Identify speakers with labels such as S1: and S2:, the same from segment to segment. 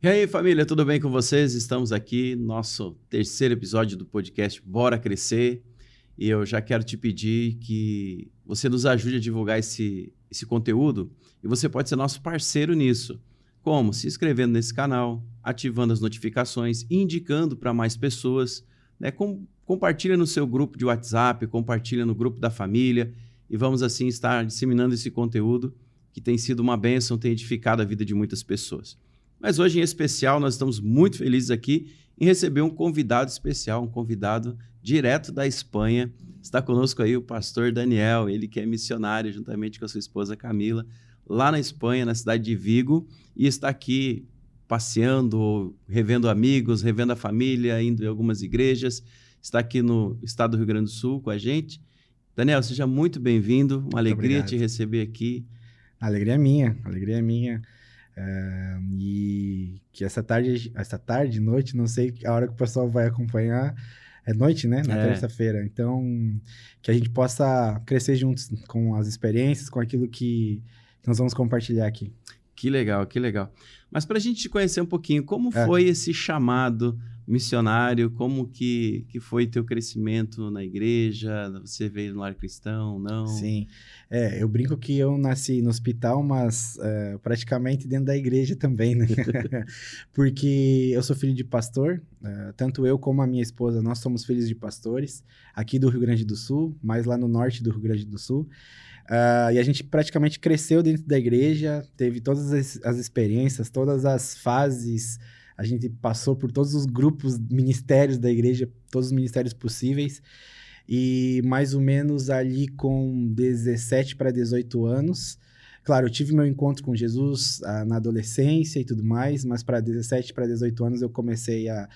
S1: E aí, família, tudo bem com vocês? Estamos aqui no nosso terceiro episódio do podcast Bora Crescer. E eu já quero te pedir que você nos ajude a divulgar esse conteúdo. E você pode ser nosso parceiro nisso. Como? Se inscrevendo nesse canal, ativando as notificações, indicando para mais pessoas, né? Compartilha no seu grupo de WhatsApp, compartilha no grupo da família. E vamos assim estar disseminando esse conteúdo que tem sido uma bênção, tem edificado a vida de muitas pessoas. Mas hoje, em especial, nós estamos muito felizes aqui em receber um convidado especial, um convidado direto da Espanha. Está conosco aí o pastor Daniel, ele que é missionário, juntamente com a sua esposa Camila, lá na Espanha, na cidade de Vigo, e está aqui passeando, revendo amigos, revendo a família, indo em algumas igrejas. Está aqui no estado do Rio Grande do Sul com a gente. Daniel, seja muito bem-vindo, uma
S2: Muito
S1: alegria
S2: obrigado.
S1: te receber aqui.
S2: Alegria é minha, alegria é minha. E que essa tarde, noite, não sei a hora que o pessoal vai acompanhar, é noite, né? Na terça-feira. Então, que a gente possa crescer juntos com as experiências, com aquilo que nós vamos compartilhar aqui.
S1: Que legal, que legal. Mas para a gente te conhecer um pouquinho, como
S2: É.
S1: foi esse chamado missionário? Como que foi teu crescimento na igreja? Você veio no lar cristão, não?
S2: Sim. Eu brinco que eu nasci no hospital, mas praticamente dentro da igreja também, né? Porque eu sou filho de pastor, tanto eu como a minha esposa, nós somos filhos de pastores, aqui do Rio Grande do Sul, mais lá no norte do Rio Grande do Sul. E a gente praticamente cresceu dentro da igreja, teve todas as experiências, todas as fases, a gente passou por todos os grupos, ministérios da igreja, todos os ministérios possíveis. E mais ou menos ali com 17 para 18 anos. Claro, eu tive meu encontro com Jesus na adolescência e tudo mais, mas para 17 para 18 anos eu comecei a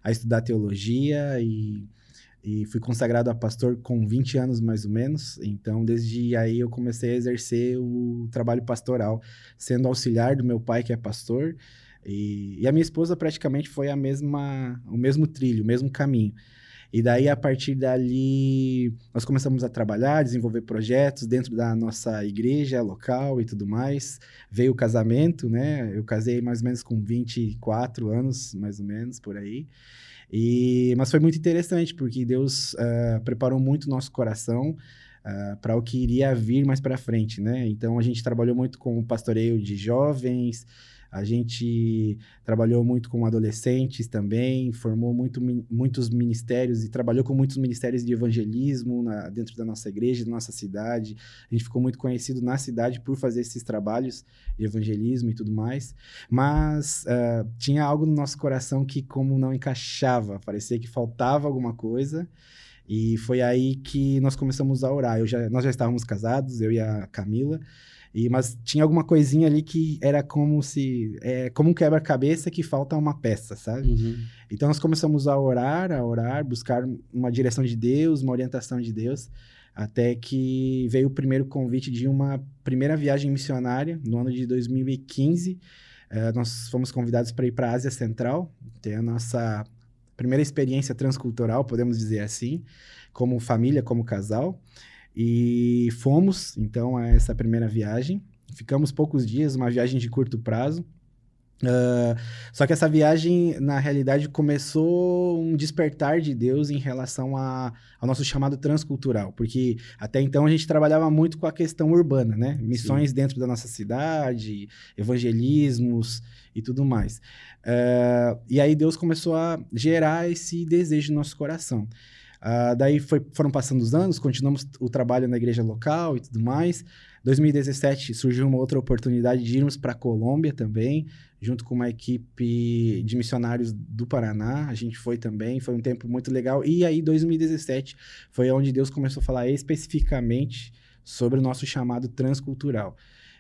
S2: estudar teologia e fui consagrado a pastor com 20 anos mais ou menos. Então, desde aí eu comecei a exercer o trabalho pastoral, sendo auxiliar do meu pai, que é pastor, e a minha esposa praticamente foi o mesmo trilho, o mesmo caminho. E daí, a partir dali, nós começamos a trabalhar, desenvolver projetos dentro da nossa igreja local e tudo mais. Veio o casamento, né? Eu casei mais ou menos com 24 anos, mais ou menos, por aí. Mas foi muito interessante, porque Deus preparou muito o nosso coração para o que iria vir mais para frente, né? Então, a gente trabalhou muito com o pastoreio de jovens, a gente trabalhou muito com adolescentes também, formou muitos ministérios e trabalhou com muitos ministérios de evangelismo dentro da nossa igreja, da nossa cidade. A gente ficou muito conhecido na cidade por fazer esses trabalhos de evangelismo e tudo mais. Mas tinha algo no nosso coração que, como não encaixava, parecia que faltava alguma coisa. E foi aí que nós começamos a orar. Nós já estávamos casados, eu e a Camila. Mas tinha alguma coisinha ali que era como como um quebra-cabeça que falta uma peça, sabe?
S1: Uhum.
S2: Então nós começamos a orar, buscar uma direção de Deus, uma orientação de Deus, até que veio o primeiro convite de uma primeira viagem missionária no ano de 2015. Nós fomos convidados para ir para a Ásia Central, ter a nossa primeira experiência transcultural, podemos dizer assim, como família, como casal. E fomos, então, a essa primeira viagem. Ficamos poucos dias, uma viagem de curto prazo. Só que essa viagem, na realidade, começou um despertar de Deus em relação ao nosso chamado transcultural, porque até então a gente trabalhava muito com a questão urbana, né? Missões dentro da nossa cidade, evangelismos e tudo mais. E aí Deus começou a gerar esse desejo no nosso coração. Daí foram passando os anos, continuamos o trabalho na igreja local e tudo mais. 2017 surgiu uma outra oportunidade de irmos para a Colômbia também, junto com uma equipe de missionários do Paraná. A gente foi também, foi um tempo muito legal. E aí, 2017, foi onde Deus começou a falar especificamente sobre o nosso chamado transcultural.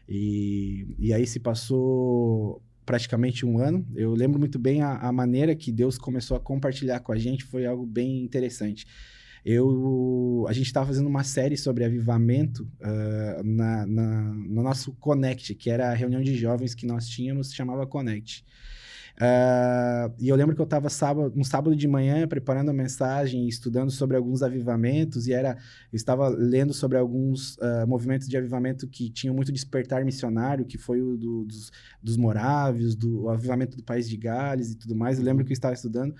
S2: E aí se passou praticamente um ano. Eu lembro muito bem a maneira que Deus começou a compartilhar com a gente, foi algo bem interessante. A gente estava fazendo uma série sobre avivamento no nosso Connect, que era a reunião de jovens que nós tínhamos, chamava Connect. E eu lembro que eu estava um sábado de manhã preparando a mensagem, estudando sobre alguns avivamentos, eu estava lendo sobre alguns movimentos de avivamento que tinham muito despertar missionário, que foi o dos morávios, o avivamento do país de Gales e tudo mais. Eu lembro que eu estava estudando.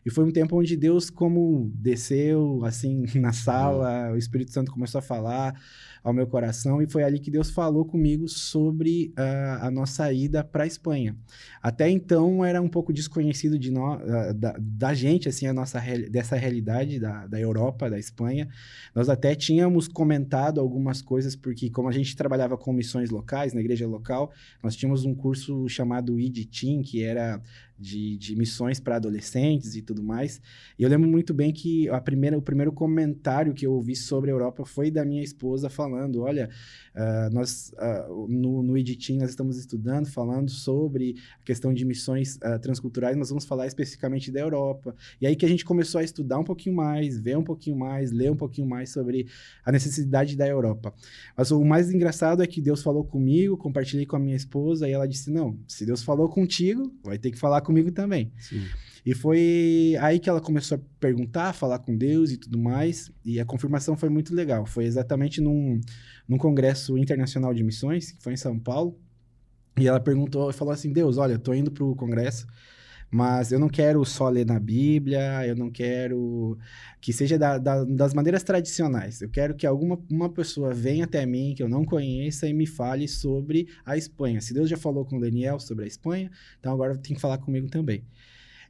S2: E foi um tempo onde Deus, como desceu, assim, na sala, o Espírito Santo começou a falar ao meu coração, e foi ali que Deus falou comigo sobre a nossa ida para a Espanha. Até então, era um pouco desconhecido da gente, assim, dessa realidade da Europa, da Espanha. Nós até tínhamos comentado algumas coisas, porque como a gente trabalhava com missões locais, na igreja local, nós tínhamos um curso chamado ID-Team, que era de missões para adolescentes e tudo mais. E eu lembro muito bem que o primeiro comentário que eu ouvi sobre a Europa foi da minha esposa falando, olha, nós no ID-Team nós estamos estudando, falando sobre a questão de missões transculturais, nós vamos falar especificamente da Europa. E aí que a gente começou a estudar um pouquinho mais, ver um pouquinho mais, ler um pouquinho mais sobre a necessidade da Europa. Mas o mais engraçado é que Deus falou comigo, compartilhei com a minha esposa, e ela disse, não, se Deus falou contigo, vai ter que falar comigo também.
S1: Sim.
S2: E foi aí que ela começou a perguntar, falar com Deus e tudo mais, e a confirmação foi muito legal. Foi exatamente num congresso internacional de missões, que foi em São Paulo, e ela falou assim, Deus, olha, eu tô indo pro congresso, mas eu não quero só ler na Bíblia, eu não quero que seja das maneiras tradicionais. Eu quero que uma pessoa venha até mim, que eu não conheça, e me fale sobre a Espanha. Se Deus já falou com o Daniel sobre a Espanha, então agora tem que falar comigo também.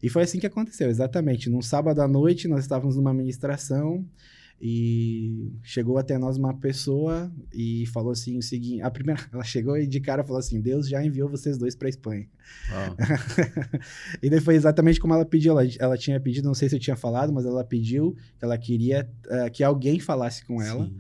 S2: E foi assim que aconteceu, exatamente. Num sábado à noite, nós estávamos numa ministração e chegou até nós uma pessoa e falou assim o seguinte... ela chegou e de cara falou assim, Deus já enviou vocês dois para a Espanha.
S1: Uau.
S2: E daí foi exatamente como ela pediu. Ela tinha pedido, não sei se eu tinha falado, mas ela pediu que ela queria que alguém falasse com ela.
S1: Sim.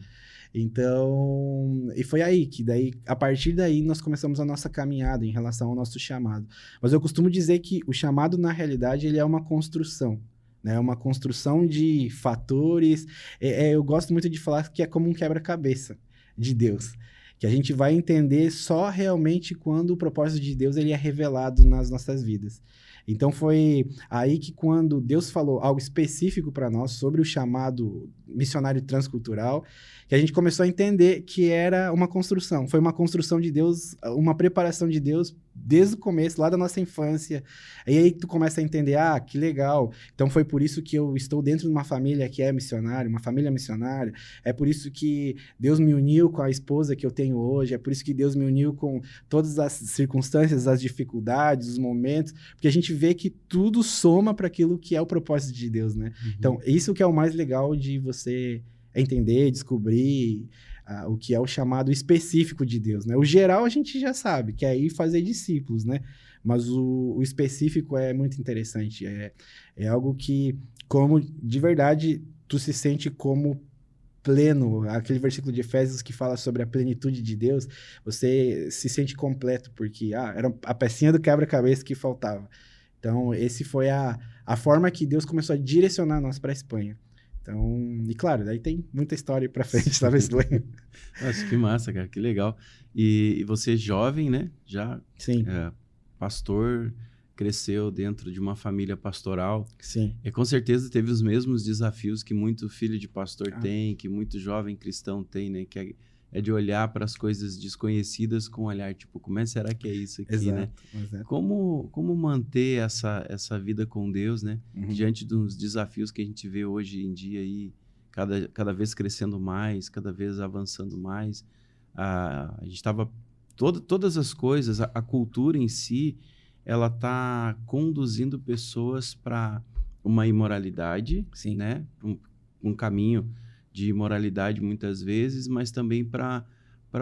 S2: Então, e foi aí que daí, a partir daí, nós começamos a nossa caminhada em relação ao nosso chamado. Mas eu costumo dizer que o chamado, na realidade, ele é uma construção, né? É uma construção de fatores. Eu gosto muito de falar que é como um quebra-cabeça de Deus, que a gente vai entender só realmente quando o propósito de Deus ele é revelado nas nossas vidas. Então, foi aí que quando Deus falou algo específico para nós sobre o chamado missionário transcultural, que a gente começou a entender que era uma construção. Foi uma construção de Deus, uma preparação de Deus desde o começo, lá da nossa infância. E aí tu começa a entender, que legal. Então, foi por isso que eu estou dentro de uma família que é missionária, uma família missionária. É por isso que Deus me uniu com a esposa que eu tenho hoje. É por isso que Deus me uniu com todas as circunstâncias, as dificuldades, os momentos. Porque a gente vê que tudo soma para aquilo que é o propósito de Deus, né? Uhum. Então, isso que é o mais legal de você entender, descobrir o que é o chamado específico de Deus, né? O geral a gente já sabe, que é ir fazer discípulos, né? Mas o específico é muito interessante. É algo que, como de verdade, tu se sente como pleno. Aquele versículo de Efésios que fala sobre a plenitude de Deus, você se sente completo, porque era a pecinha do quebra-cabeça que faltava. Então, esse foi a forma que Deus começou a direcionar nós para a Espanha. Então, e claro, daí tem muita história para frente, talvez.
S1: Nossa, que massa, cara, que legal. E você jovem, né? Já
S2: Sim.
S1: Pastor, cresceu dentro de uma família pastoral.
S2: Sim.
S1: E com certeza teve os mesmos desafios que muito filho de pastor tem, que muito jovem cristão tem, né? Que é de olhar para as coisas desconhecidas com um olhar, tipo, como será que é isso aqui,
S2: exato,
S1: né?
S2: Exato.
S1: Como manter essa vida com Deus, né?
S2: Uhum.
S1: Diante dos desafios que a gente vê hoje em dia aí, cada vez crescendo mais, cada vez avançando mais. A gente estava... Todas as coisas, a cultura em si, ela está conduzindo pessoas para uma imoralidade,
S2: Sim.
S1: né? Um caminho de imoralidade muitas vezes, mas também para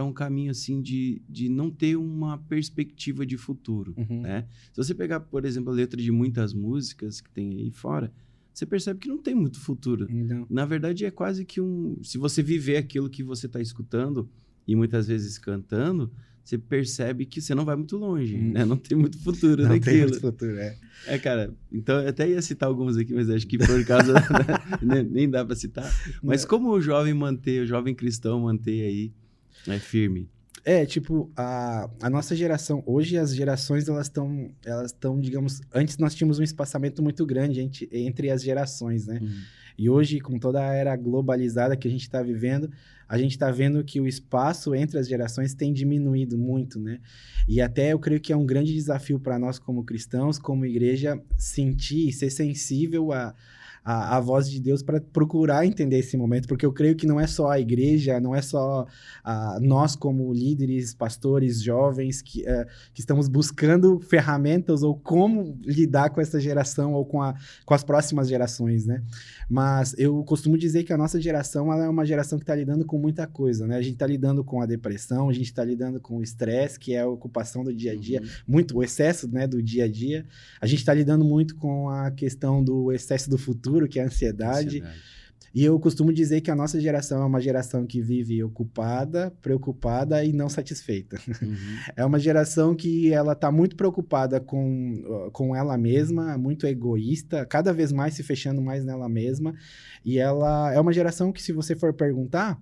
S1: um caminho assim de não ter uma perspectiva de futuro,
S2: uhum.
S1: né? Se você pegar, por exemplo, a letra de muitas músicas que tem aí fora, você percebe que não tem muito futuro.
S2: Não.
S1: Na verdade, é quase que se você viver aquilo que você está escutando e muitas vezes cantando, você percebe que você não vai muito longe, né? Não tem muito futuro
S2: não
S1: naquilo.
S2: Tem muito futuro,
S1: cara, então eu até ia citar alguns aqui, mas acho que por causa... nem dá para citar. Mas como o jovem cristão manter aí firme?
S2: Tipo, a nossa geração, hoje as gerações, elas estão, digamos, antes nós tínhamos um espaçamento muito grande entre as gerações, né? E hoje, com toda a era globalizada que a gente está vivendo, a gente está vendo que o espaço entre as gerações tem diminuído muito, né? E até eu creio que é um grande desafio para nós como cristãos, como igreja, sentir e ser sensível a voz de Deus para procurar entender esse momento, porque eu creio que não é só a igreja, não é só nós como líderes, pastores, jovens, que estamos buscando ferramentas ou como lidar com essa geração ou com as próximas gerações, né? Mas eu costumo dizer que a nossa geração, ela é uma geração que está lidando com muita coisa, né? A gente está lidando com a depressão, a gente está lidando com o estresse, que é a ocupação do dia a dia, muito o excesso, né, do dia a dia. A gente está lidando muito com a questão do excesso do futuro, que é a ansiedade. E eu costumo dizer que a nossa geração é uma geração que vive ocupada, preocupada e não satisfeita. É uma geração que ela está muito preocupada com ela mesma, muito egoísta, cada vez mais se fechando mais nela mesma. E ela é uma geração que, se você for perguntar,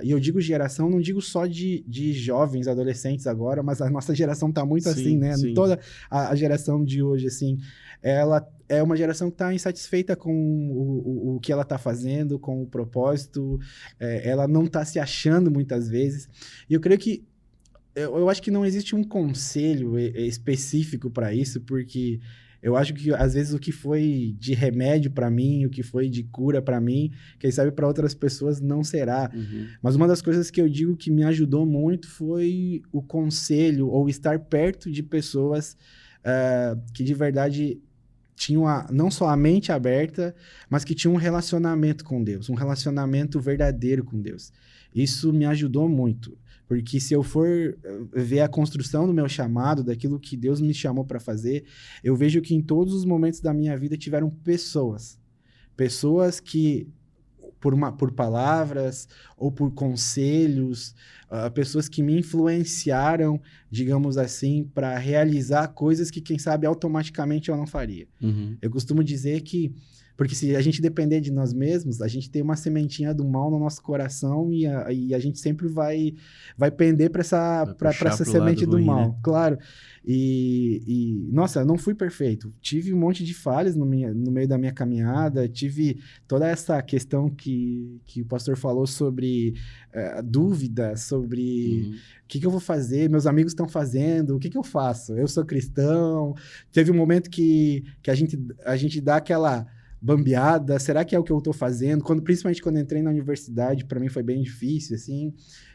S2: e eu digo geração, não digo só de jovens, adolescentes agora, mas a nossa geração está muito assim, né?
S1: Sim.
S2: Toda a geração de hoje, assim, ela é uma geração que está insatisfeita com o que ela está fazendo, com o propósito, ela não está se achando muitas vezes. E eu creio que, eu acho que não existe um conselho específico para isso, porque eu acho que, às vezes, o que foi de remédio para mim, o que foi de cura para mim, quem sabe para outras pessoas não será. Mas uma das coisas que eu digo que me ajudou muito foi o conselho ou estar perto de pessoas que, de verdade, tinham não só a mente aberta, mas que tinham um relacionamento com Deus, um relacionamento verdadeiro com Deus. Isso me ajudou muito. Porque se eu for ver a construção do meu chamado, daquilo que Deus me chamou para fazer, eu vejo que em todos os momentos da minha vida tiveram pessoas que, por palavras ou por conselhos, pessoas que me influenciaram, digamos assim, para realizar coisas que, quem sabe, automaticamente eu não faria. Eu costumo dizer que, porque se a gente depender de nós mesmos, a gente tem uma sementinha do mal no nosso coração e a gente sempre vai pender para essa semente do mal, né? Claro. Nossa, eu não fui perfeito. Tive um monte de falhas no meio da minha caminhada, tive toda essa questão que o pastor falou sobre dúvida, sobre o que eu vou fazer, meus amigos estão fazendo, o que eu faço? Eu sou cristão. Teve um momento que a gente dá aquela bambeada, será que é o que eu tô fazendo? Principalmente quando entrei na universidade, para mim foi bem difícil, assim,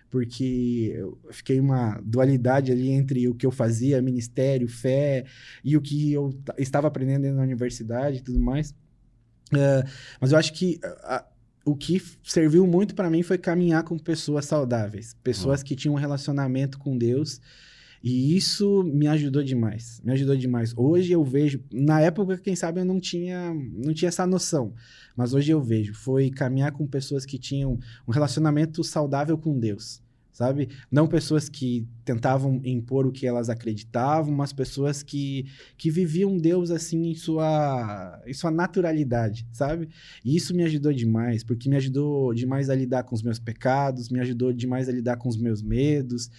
S2: porque eu fiquei uma dualidade ali entre o que eu fazia, ministério, fé, e o que eu estava aprendendo na universidade e tudo mais. Mas eu acho que o que serviu muito para mim foi caminhar com pessoas saudáveis, pessoas que tinham um relacionamento com Deus. E isso me ajudou demais, Hoje eu vejo, na época, quem sabe eu não tinha essa noção, mas hoje eu vejo, foi caminhar com pessoas que tinham um relacionamento saudável com Deus, sabe? Não pessoas que tentavam impor o que elas acreditavam, mas pessoas que viviam Deus assim em sua naturalidade, sabe? E isso me ajudou demais, porque me ajudou demais a lidar com os meus pecados, me ajudou demais a lidar com os meus medos,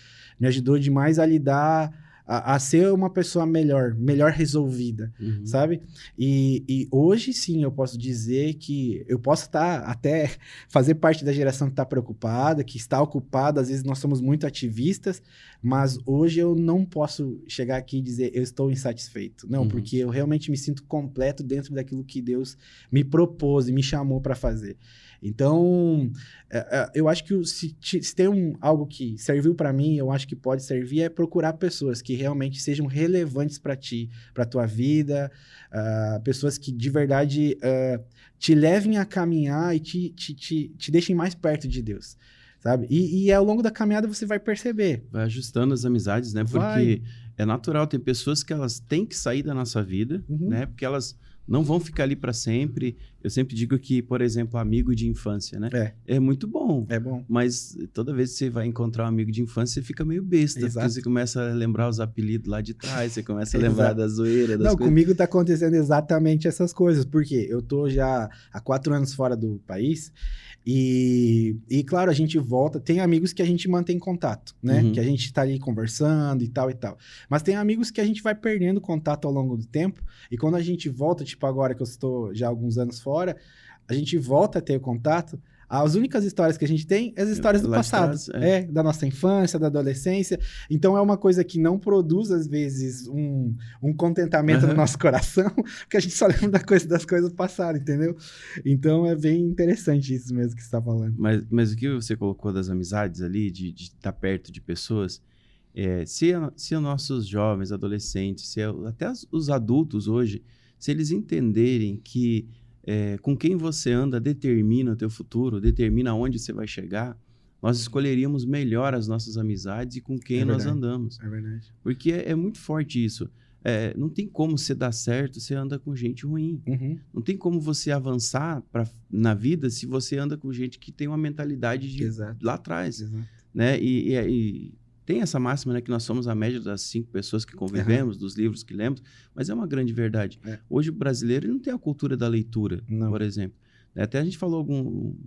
S2: me ajudou demais a lidar, a ser uma pessoa melhor resolvida, sabe? E hoje, sim, eu posso dizer que eu posso até fazer parte da geração que está preocupada, que está ocupada, às vezes nós somos muito ativistas, mas hoje eu não posso chegar aqui e dizer eu estou insatisfeito. Não, porque eu realmente me sinto completo dentro daquilo que Deus me propôs e me chamou para fazer. Então, eu acho que se tem algo que serviu para mim, eu acho que pode servir, é procurar pessoas que realmente sejam relevantes para ti, para tua vida, pessoas que de verdade te levem a caminhar e te deixem mais perto de Deus, sabe? E ao longo da caminhada você vai perceber.
S1: Vai ajustando as amizades, né? Porque é natural, tem pessoas que elas têm que sair da nossa vida, né? Porque elas não vão ficar ali para sempre. Eu sempre digo que, por exemplo, amigo de infância, né? É muito bom.
S2: É bom.
S1: Mas toda vez que você vai encontrar um amigo de infância, você fica meio besta.
S2: Exato.
S1: Porque você começa a lembrar os apelidos lá de trás, você começa a lembrar da zoeira, das
S2: Não,
S1: coisas.
S2: comigo tá acontecendo exatamente essas coisas. Porque eu tô já há 4 anos fora do país e claro, a gente volta. Tem amigos que a gente mantém contato, né?
S1: Uhum.
S2: Que a gente tá ali conversando e tal e tal. Mas tem amigos que a gente vai perdendo contato ao longo do tempo. E quando a gente volta, tipo agora que eu estou já há alguns anos fora, a gente volta a ter contato. As únicas histórias que a gente tem é as histórias do
S1: Lá de
S2: passado.
S1: trás,
S2: Da nossa infância, da adolescência. Então é uma coisa que não produz, às vezes, um contentamento no nosso coração, porque a gente só lembra das coisas passadas, entendeu? Então é bem interessante isso mesmo que você está falando.
S1: Mas o que você colocou das amizades ali, de estar perto de pessoas, se os nossos jovens, adolescentes, até os adultos hoje, se eles entenderem que com quem você anda determina o teu futuro, determina onde você vai chegar, nós escolheríamos melhor as nossas amizades e com quem nós andamos.
S2: É verdade.
S1: Porque é muito forte isso. Não tem como você dar certo se anda com gente ruim.
S2: Uhum.
S1: Não tem como você avançar na vida se você anda com gente que tem uma mentalidade de lá atrás.
S2: Exato.
S1: Né? E tem essa máxima, né, que nós somos a média das 5 pessoas que convivemos, dos livros que lemos, mas é uma grande verdade. Hoje o brasileiro ele não tem a cultura da leitura, por exemplo. Até a gente falou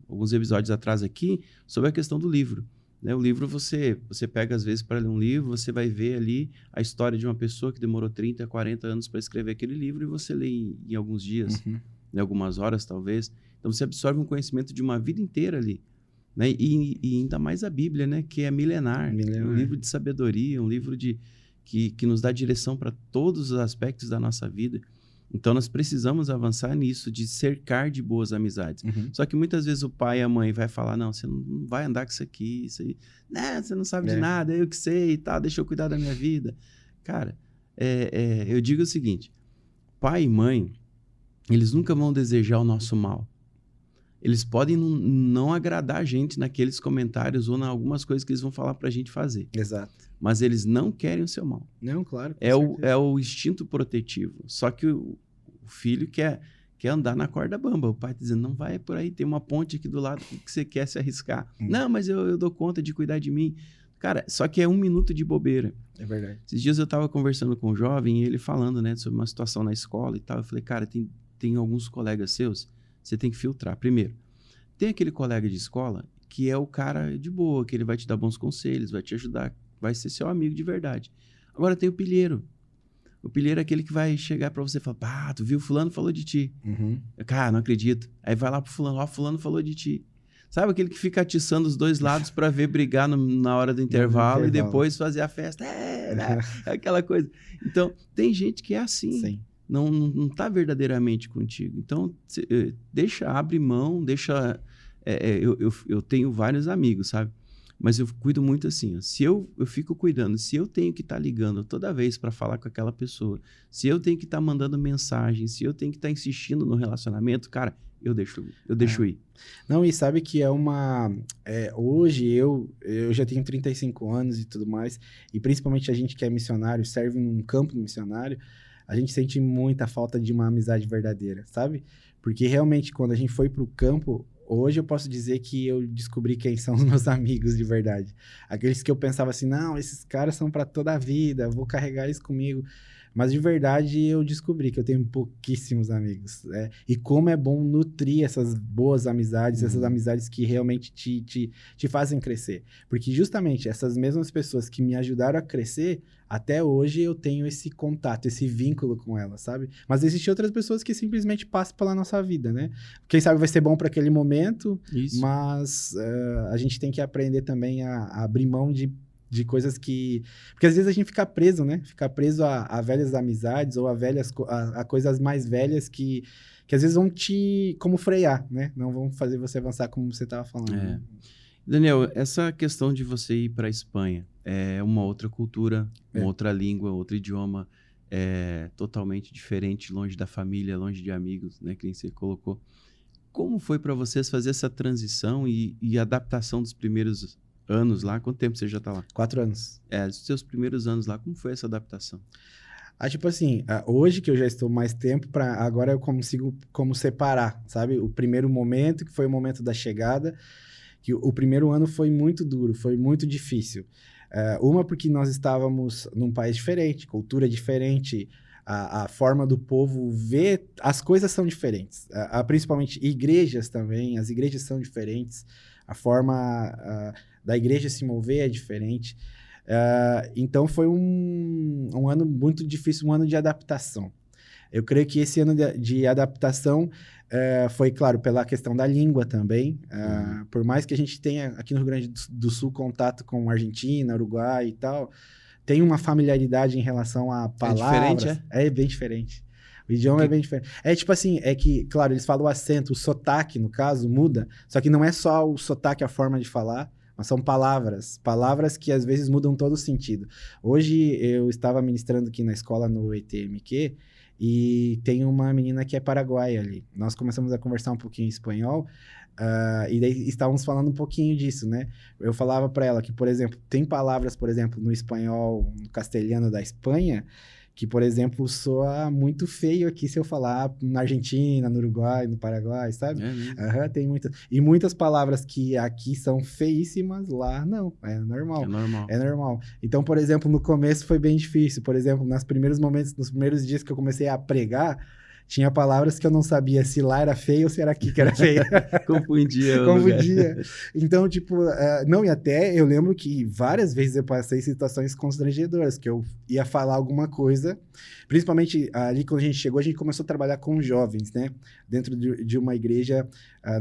S1: alguns episódios atrás aqui sobre a questão do livro. Né? O livro, você pega às vezes para ler um livro, você vai ver ali a história de uma pessoa que demorou 30, 40 anos para escrever aquele livro e você lê em alguns dias, em algumas horas talvez. Então você absorve um conhecimento de uma vida inteira ali. Né? E ainda mais a Bíblia, né? Que é milenar. Um livro de sabedoria, um livro que nos dá direção para todos os aspectos da nossa vida. Então, nós precisamos avançar nisso, de cercar de boas amizades. Só que muitas vezes o pai e a mãe vai falar, não, você não vai andar com isso aí, né? Você não sabe de nada, eu que sei e tal, deixa eu cuidar da minha vida. Cara, eu digo o seguinte, pai e mãe, eles nunca vão desejar o nosso mal. Eles podem não agradar a gente naqueles comentários ou em algumas coisas que eles vão falar pra gente fazer.
S2: Exato.
S1: Mas eles não querem o seu mal.
S2: Não, claro.
S1: É o instinto protetivo. Só que o filho quer andar na corda bamba. O pai tá dizendo, não vai por aí, tem uma ponte aqui do lado que você quer se arriscar. Não, mas eu dou conta de cuidar de mim. Cara, só que é 1 minuto de bobeira.
S2: É verdade.
S1: Esses dias eu estava conversando com um jovem e ele falando, né, sobre uma situação na escola e tal. Eu falei, cara, tem alguns colegas seus, você tem que filtrar. Primeiro, tem aquele colega de escola que é o cara de boa, que ele vai te dar bons conselhos, vai te ajudar, vai ser seu amigo de verdade. Agora tem o pilheiro. O pilheiro é aquele que vai chegar pra você e falar, pá, tu viu, fulano falou de ti. Cara, não acredito. Aí vai lá pro fulano, ó, fulano falou de ti. Sabe aquele que fica atiçando os dois lados pra ver brigar na hora do intervalo e depois fazer a festa. Né? Aquela coisa. Então, tem gente que é assim.
S2: Sim.
S1: Não tá verdadeiramente contigo. Então, abre mão, deixa... eu tenho vários amigos, sabe? Mas eu cuido muito assim, ó. Se eu fico cuidando, se eu tenho que estar ligando toda vez para falar com aquela pessoa, se eu tenho que estar mandando mensagem, se eu tenho que estar insistindo no relacionamento, cara, eu deixo ir.
S2: Não, e sabe que hoje eu já tenho 35 anos e tudo mais, e principalmente a gente que é missionário, serve num campo missionário, a gente sente muita falta de uma amizade verdadeira, sabe? Porque realmente quando a gente foi pro campo, hoje eu posso dizer que eu descobri quem são os meus amigos de verdade. Aqueles que eu pensava assim, não, esses caras são para toda a vida, vou carregar eles comigo. Mas de verdade eu descobri que eu tenho pouquíssimos amigos. Né? E como é bom nutrir essas boas amizades, essas amizades que realmente te fazem crescer. Porque justamente essas mesmas pessoas que me ajudaram a crescer, até hoje eu tenho esse contato, esse vínculo com elas, sabe? Mas existem outras pessoas que simplesmente passam pela nossa vida, né? Quem sabe vai ser bom para aquele momento, mas a gente tem que aprender também a abrir mão de coisas que... Porque às vezes a gente fica preso, né? Fica preso a velhas amizades ou a coisas mais velhas que às vezes vão como frear, né? Não vão fazer você avançar como você estava falando. Né?
S1: Daniel, essa questão de você ir para a Espanha é uma outra cultura, uma outra língua, outro idioma, totalmente diferente, longe da família, longe de amigos, né? Que nem você colocou. Como foi para vocês fazer essa transição e adaptação dos primeiros anos lá? Quanto tempo você já está lá?
S2: 4 anos.
S1: Os seus primeiros anos lá, como foi essa adaptação?
S2: Tipo assim, hoje que eu já estou mais tempo, agora eu consigo como separar, sabe? O primeiro momento, que foi o momento da chegada, que o primeiro ano foi muito duro, foi muito difícil. Uma porque nós estávamos num país diferente, cultura diferente, a forma do povo ver, as coisas são diferentes. Principalmente igrejas também, as igrejas são diferentes, a forma da igreja se mover é diferente. Então foi um ano muito difícil, um ano de adaptação. Eu creio que esse ano de adaptação foi, claro, pela questão da língua também. Por mais que a gente tenha aqui no Rio Grande do Sul contato com Argentina, Uruguai e tal, tem uma familiaridade em relação a palavras.
S1: É diferente, é?
S2: É bem diferente. O idioma é bem diferente. É tipo assim, é que, claro, eles falam o acento, o sotaque, no caso, muda. Só que não é só o sotaque, a forma de falar, mas são palavras. Palavras que às vezes mudam todo o sentido. Hoje eu estava ministrando aqui na escola no ETMQ e tem uma menina que é paraguaia ali. Nós começamos a conversar um pouquinho em espanhol e daí estávamos falando um pouquinho disso, né? Eu falava para ela que, por exemplo, tem palavras, por exemplo, no espanhol, no castelhano da Espanha, que, por exemplo, soa muito feio aqui se eu falar na Argentina, no Uruguai, no Paraguai, sabe?
S1: É mesmo.
S2: Tem muitas. E muitas palavras que aqui são feíssimas, lá não. É normal.
S1: É normal.
S2: É normal. Então, por exemplo, no começo foi bem difícil. Por exemplo, nos primeiros momentos, nos primeiros dias que eu comecei a pregar, tinha palavras que eu não sabia se lá era feio ou se era aqui que era feio.
S1: Confundia.
S2: Confundia. Então, tipo, não, e até eu lembro que várias vezes eu passei situações constrangedoras, que eu ia falar alguma coisa, principalmente ali quando a gente chegou, a gente começou a trabalhar com jovens, né? Dentro de uma igreja,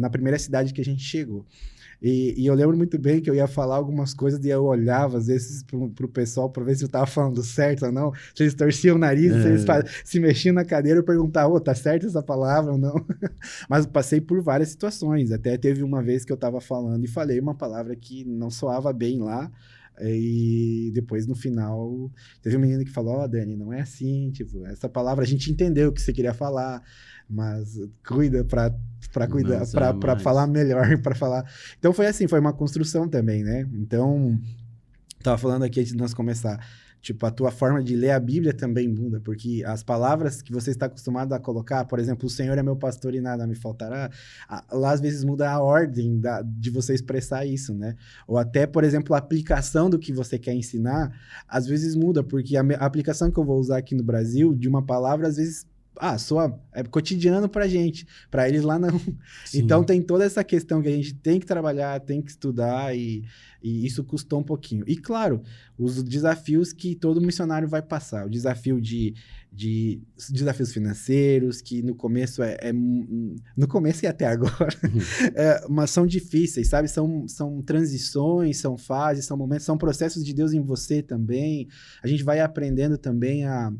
S2: na primeira cidade que a gente chegou. E eu lembro muito bem que eu ia falar algumas coisas e eu olhava, às vezes, pro pessoal para ver se eu tava falando certo ou não. Se eles torciam o nariz, se eles se mexiam na cadeira, eu perguntava, tá certo essa palavra ou não? Mas passei por várias situações. Até teve uma vez que eu tava falando e falei uma palavra que não soava bem lá. E depois, no final, teve um menino que falou, Dani, não é assim, tipo, essa palavra a gente entendeu o que você queria falar, mas cuida para cuidar, para falar melhor, para falar. Então foi assim, foi uma construção também, né? Então, tava falando aqui antes de nós começar, tipo, a tua forma de ler a Bíblia também muda, porque as palavras que você está acostumado a colocar, por exemplo, o Senhor é meu pastor e nada me faltará, lá às vezes muda a ordem de você expressar isso, né? Ou até, por exemplo, a aplicação do que você quer ensinar, às vezes muda, porque a aplicação que eu vou usar aqui no Brasil, de uma palavra, às vezes é cotidiano pra gente, pra eles lá não.
S1: Sim.
S2: Então tem toda essa questão que a gente tem que trabalhar, tem que estudar e isso custou um pouquinho. E claro, os desafios que todo missionário vai passar, o desafio de desafios financeiros, que no começo no começo e até agora, mas são difíceis, sabe? São transições, são fases, são momentos, são processos de Deus em você também. A gente vai aprendendo também a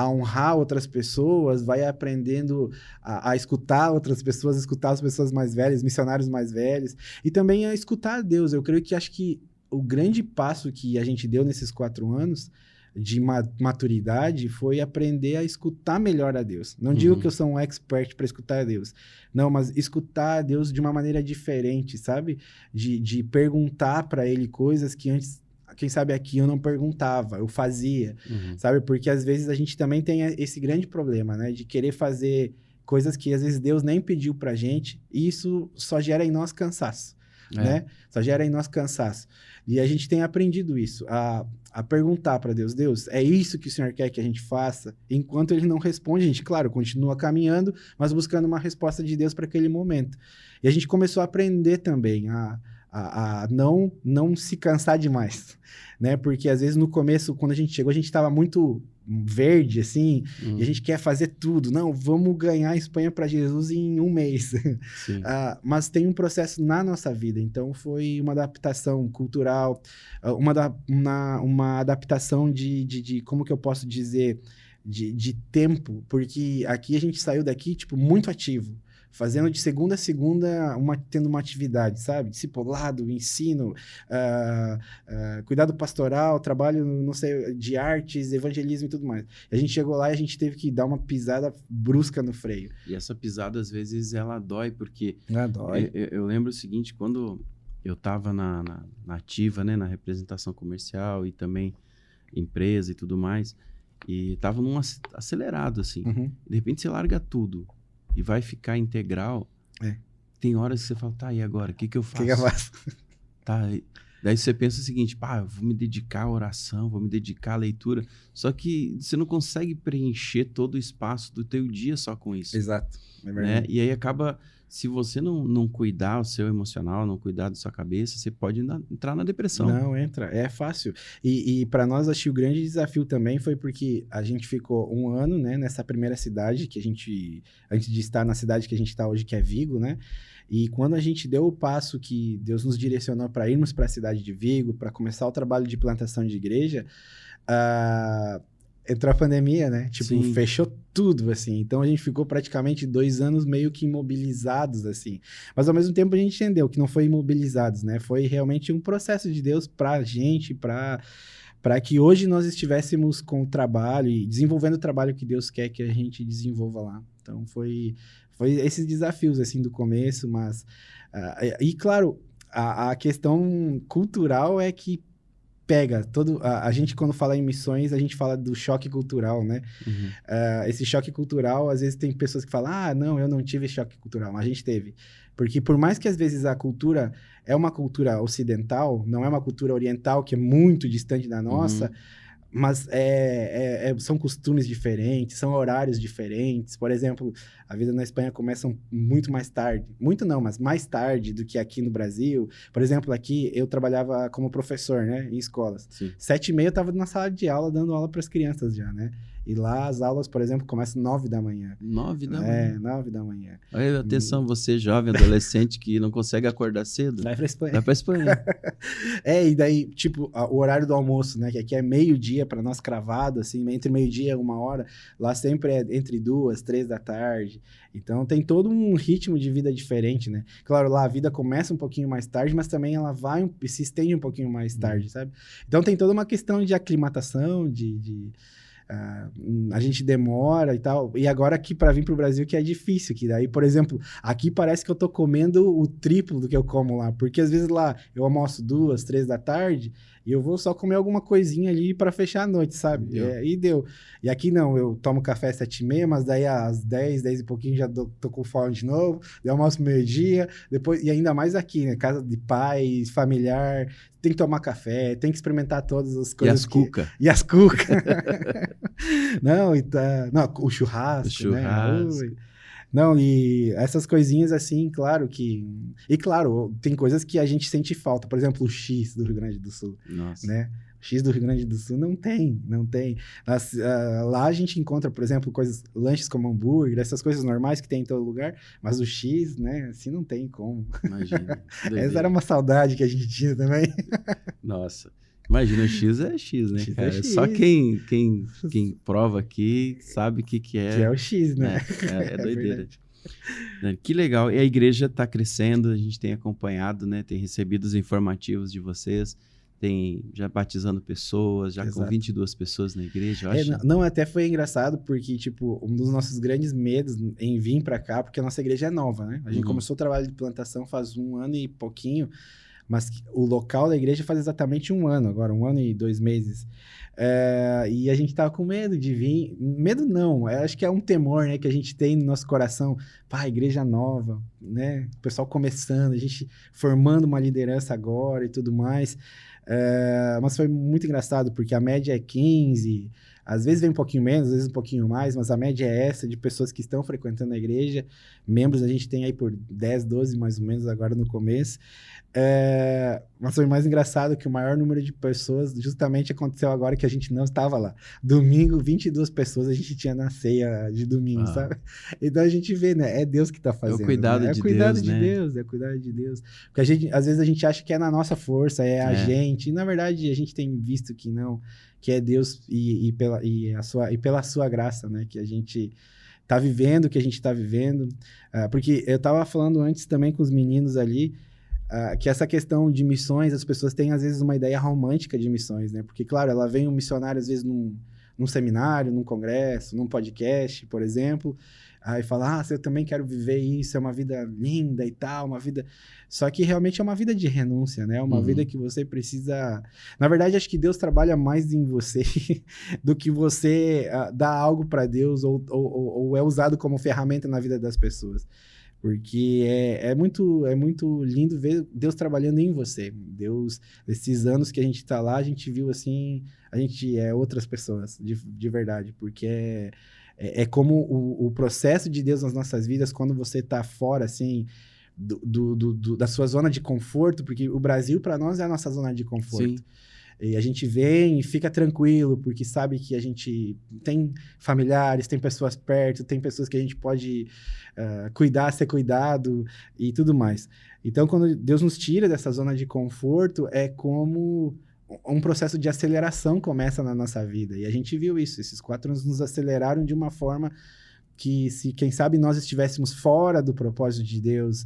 S2: honrar outras pessoas, vai aprendendo a escutar outras pessoas, escutar as pessoas mais velhas, missionários mais velhos, e também a escutar a Deus. Eu creio que acho que o grande passo que a gente deu nesses 4 anos de maturidade foi aprender a escutar melhor a Deus. Não digo que eu sou um expert para escutar a Deus, não, mas escutar a Deus de uma maneira diferente, sabe? De perguntar para Ele coisas que antes, quem sabe aqui eu não perguntava, eu fazia, sabe? Porque às vezes a gente também tem esse grande problema, né? De querer fazer coisas que às vezes Deus nem pediu pra gente, e isso só gera em nós cansaço, né? Só gera em nós cansaço. E a gente tem aprendido isso, a perguntar para Deus, Deus, é isso que o Senhor quer que a gente faça? Enquanto Ele não responde, a gente, claro, continua caminhando, mas buscando uma resposta de Deus para aquele momento. E a gente começou a aprender também a não se cansar demais, né? Porque às vezes no começo, quando a gente chegou, a gente estava muito verde, assim, e a gente quer fazer tudo. Não, vamos ganhar a Espanha para Jesus em 1 mês. Mas tem um processo na nossa vida, então foi uma adaptação cultural, uma adaptação de como que eu posso dizer, de tempo, porque aqui a gente saiu daqui, tipo, muito ativo. Fazendo de segunda a segunda, tendo uma atividade, sabe? Discipulado, ensino, cuidado pastoral, trabalho, não sei, de artes, evangelismo e tudo mais. E a gente chegou lá e a gente teve que dar uma pisada brusca no freio.
S1: E essa pisada, às vezes, ela dói, porque...
S2: dói.
S1: Eu lembro o seguinte, quando eu estava na ativa, né, na representação comercial e também empresa e tudo mais, E tava num acelerado, assim.
S2: Uhum.
S1: De repente você larga tudo e vai ficar integral. Tem horas que você fala, tá, e agora? O que eu
S2: O
S1: faço?
S2: que eu faço?
S1: Tá, daí você pensa o seguinte, pá, eu vou me dedicar à oração, vou me dedicar à leitura. Só que você não consegue preencher todo o espaço do teu dia só com isso.
S2: Exato. É
S1: Né?
S2: verdade.
S1: E aí acaba, se você não cuidar o seu emocional, não cuidar da sua cabeça, você pode entrar na depressão.
S2: Não, entra. É fácil. E para nós, acho que o grande desafio também foi porque a gente ficou um ano, né, nessa primeira cidade que a gente, antes de estar na cidade que a gente está hoje, que é Vigo, né? E quando a gente deu o passo que Deus nos direcionou para irmos para a cidade de Vigo, para começar o trabalho de plantação de igreja, entrou a pandemia, né? Tipo,
S1: Sim.
S2: fechou tudo, assim. Então, a gente ficou praticamente 2 anos meio que imobilizados, assim. Mas, ao mesmo tempo, a gente entendeu que não foi imobilizados, né? Foi realmente um processo de Deus pra gente, para que hoje nós estivéssemos com o trabalho e desenvolvendo o trabalho que Deus quer que a gente desenvolva lá. Então, foi esses desafios, assim, do começo, mas... e, claro, a questão cultural é que pega todo... A gente, quando fala em missões, a gente fala do choque cultural, né?
S1: Uhum.
S2: Esse choque cultural, às vezes tem pessoas que falam, não, eu não tive choque cultural, mas a gente teve. Porque por mais que às vezes a cultura é uma cultura ocidental, não é uma cultura oriental, que é muito distante da nossa, mas são costumes diferentes, são horários diferentes. Por exemplo, a vida na Espanha começa muito mais tarde. Muito não, mas mais tarde do que aqui no Brasil. Por exemplo, aqui eu trabalhava como professor, né, em escolas.
S1: Sim.
S2: 7h30 eu estava na sala de aula, dando aula para as crianças já, né? E lá as aulas, por exemplo, começam 9 da manhã.
S1: 9 da manhã.
S2: 9 da manhã.
S1: Olha, atenção, você jovem, adolescente que não consegue acordar cedo,
S2: Vai pra Espanha.
S1: vai pra Espanha.
S2: E daí, tipo, o horário do almoço, né? Que aqui é meio-dia para nós cravado, assim, entre meio-dia e 1h. Lá sempre é entre 2, 3 da tarde. Então, tem todo um ritmo de vida diferente, né? Claro, lá a vida começa um pouquinho mais tarde, mas também ela vai e se estende um pouquinho mais tarde, sabe? Então, tem toda uma questão de aclimatação, a gente demora e tal. E agora aqui para vir pro Brasil que é difícil, que daí, por exemplo, aqui parece que eu tô comendo o triplo do que eu como lá, porque às vezes lá eu almoço 2, 3 da tarde e eu vou só comer alguma coisinha ali para fechar a noite, sabe? E deu. E aqui não, eu tomo café às 7h30, mas daí às 10, 10 e pouquinho já tô com fome de novo, daí almoço meio-dia, depois, e ainda mais aqui, né? Casa de pai, familiar, tem que tomar café, tem que experimentar todas as coisas.
S1: E as cuca.
S2: E as cuca. Não, o churrasco,
S1: O churrasco.
S2: né? Não, e essas coisinhas assim, claro que... E claro, tem coisas que a gente sente falta. Por exemplo, o X do Rio Grande do Sul.
S1: Nossa.
S2: Né? O X do Rio Grande do Sul não tem. Lá a gente encontra, por exemplo, lanches como hambúrguer, essas coisas normais que tem em todo lugar, mas o X, né, assim não tem como.
S1: Imagina.
S2: Essa era uma saudade que a gente tinha também.
S1: Nossa. Imagina, o X é X, né,
S2: X
S1: cara?
S2: é X.
S1: Só quem prova aqui sabe o que é.
S2: Que é o X, né?
S1: É doideira. Que legal. E a igreja está crescendo, a gente tem acompanhado, né? Tem recebido os informativos de vocês, tem já batizando pessoas, já
S2: Exato.
S1: com 22 pessoas na igreja, eu acho.
S2: Não, até foi engraçado, porque, tipo, um dos nossos grandes medos em vir para cá, porque a nossa igreja é nova, né? A gente começou o trabalho de plantação faz 1 ano e pouquinho, mas o local da igreja faz exatamente 1 ano, agora 1 ano e 2 meses. E a gente tava com medo de vir. Medo não, acho que é um temor, né, que a gente tem no nosso coração. Pá, igreja nova, né? O pessoal começando, a gente formando uma liderança agora e tudo mais. Mas foi muito engraçado, porque a média é 15, às vezes vem um pouquinho menos, às vezes um pouquinho mais, mas a média é essa de pessoas que estão frequentando a igreja. Membros a gente tem aí por 10, 12 mais ou menos agora no começo. Mas foi mais engraçado que o maior número de pessoas justamente aconteceu agora que a gente não estava lá. Domingo, 22 pessoas a gente tinha na ceia de domingo, sabe? Então a gente vê, né? É Deus que tá fazendo.
S1: É o cuidado
S2: né?
S1: de
S2: É o cuidado
S1: Deus,
S2: de
S1: né?
S2: Deus, é o cuidado de Deus. Porque às vezes a gente acha que é na nossa força, é a gente. E na verdade a gente tem visto que não, que é Deus e pela sua graça, né? Que a gente tá vivendo o que a gente tá vivendo. Porque eu tava falando antes também com os meninos ali, que essa questão de missões, as pessoas têm às vezes uma ideia romântica de missões, né? Porque, claro, ela vem um missionário às vezes num seminário, num congresso, num podcast, por exemplo, aí fala, eu também quero viver isso, é uma vida linda e tal, uma vida... Só que realmente é uma vida de renúncia, né? É uma vida que você precisa... Na verdade, acho que Deus trabalha mais em você do que você dar algo para Deus ou é usado como ferramenta na vida das pessoas. Porque é muito lindo ver Deus trabalhando em você. Deus, esses anos que a gente está lá, a gente viu assim, a gente é outras pessoas, de verdade. Porque é como o processo de Deus nas nossas vidas, quando você está fora, assim, da sua zona de conforto, porque o Brasil, para nós, é a nossa zona de conforto. Sim. E a gente vem e fica tranquilo, porque sabe que a gente tem familiares, tem pessoas perto, tem pessoas que a gente pode cuidar, ser cuidado e tudo mais. Então, quando Deus nos tira dessa zona de conforto, é como um processo de aceleração começa na nossa vida. E a gente viu isso. Esses 4 anos nos aceleraram de uma forma que, se quem sabe nós estivéssemos fora do propósito de Deus,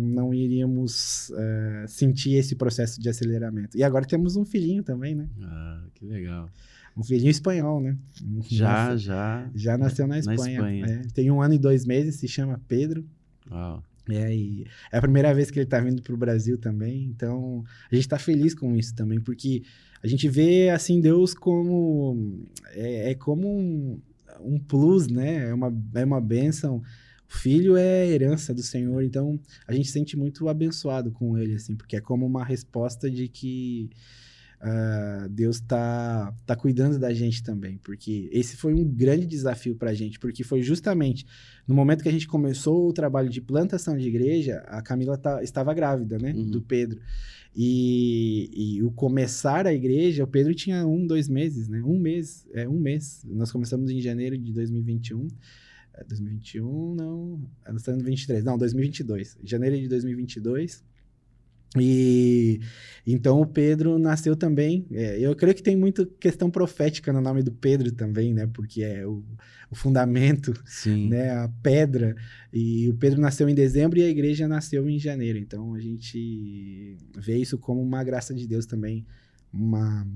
S2: não iríamos sentir esse processo de aceleramento. E agora temos um filhinho também, né?
S1: Ah, que legal.
S2: Um filhinho espanhol, né? Já nasceu na Espanha. Tem 1 ano e 2 meses, se chama Pedro.
S1: Uau.
S2: E é a primeira vez que ele está vindo para o Brasil também. Então, a gente está feliz com isso também, porque a gente vê, assim, Deus como... como um plus, né? É uma bênção. O filho é a herança do Senhor, então a gente se sente muito abençoado com ele, assim, porque é como uma resposta de que Deus está cuidando da gente também, porque esse foi um grande desafio para a gente, porque foi justamente no momento que a gente começou o trabalho de plantação de igreja, a Camila estava grávida, né, do Pedro, e o começar a igreja, o Pedro tinha 2 meses, né, um mês, nós começamos em janeiro de 2021, 2021, não, nós estamos em 23, não, 2022, janeiro de 2022, e então o Pedro nasceu também, eu creio que tem muita questão profética no nome do Pedro também, né, porque é o fundamento,
S1: Sim.
S2: Né, a pedra, e o Pedro nasceu em dezembro e a igreja nasceu em janeiro, então a gente vê isso como uma graça de Deus também, uma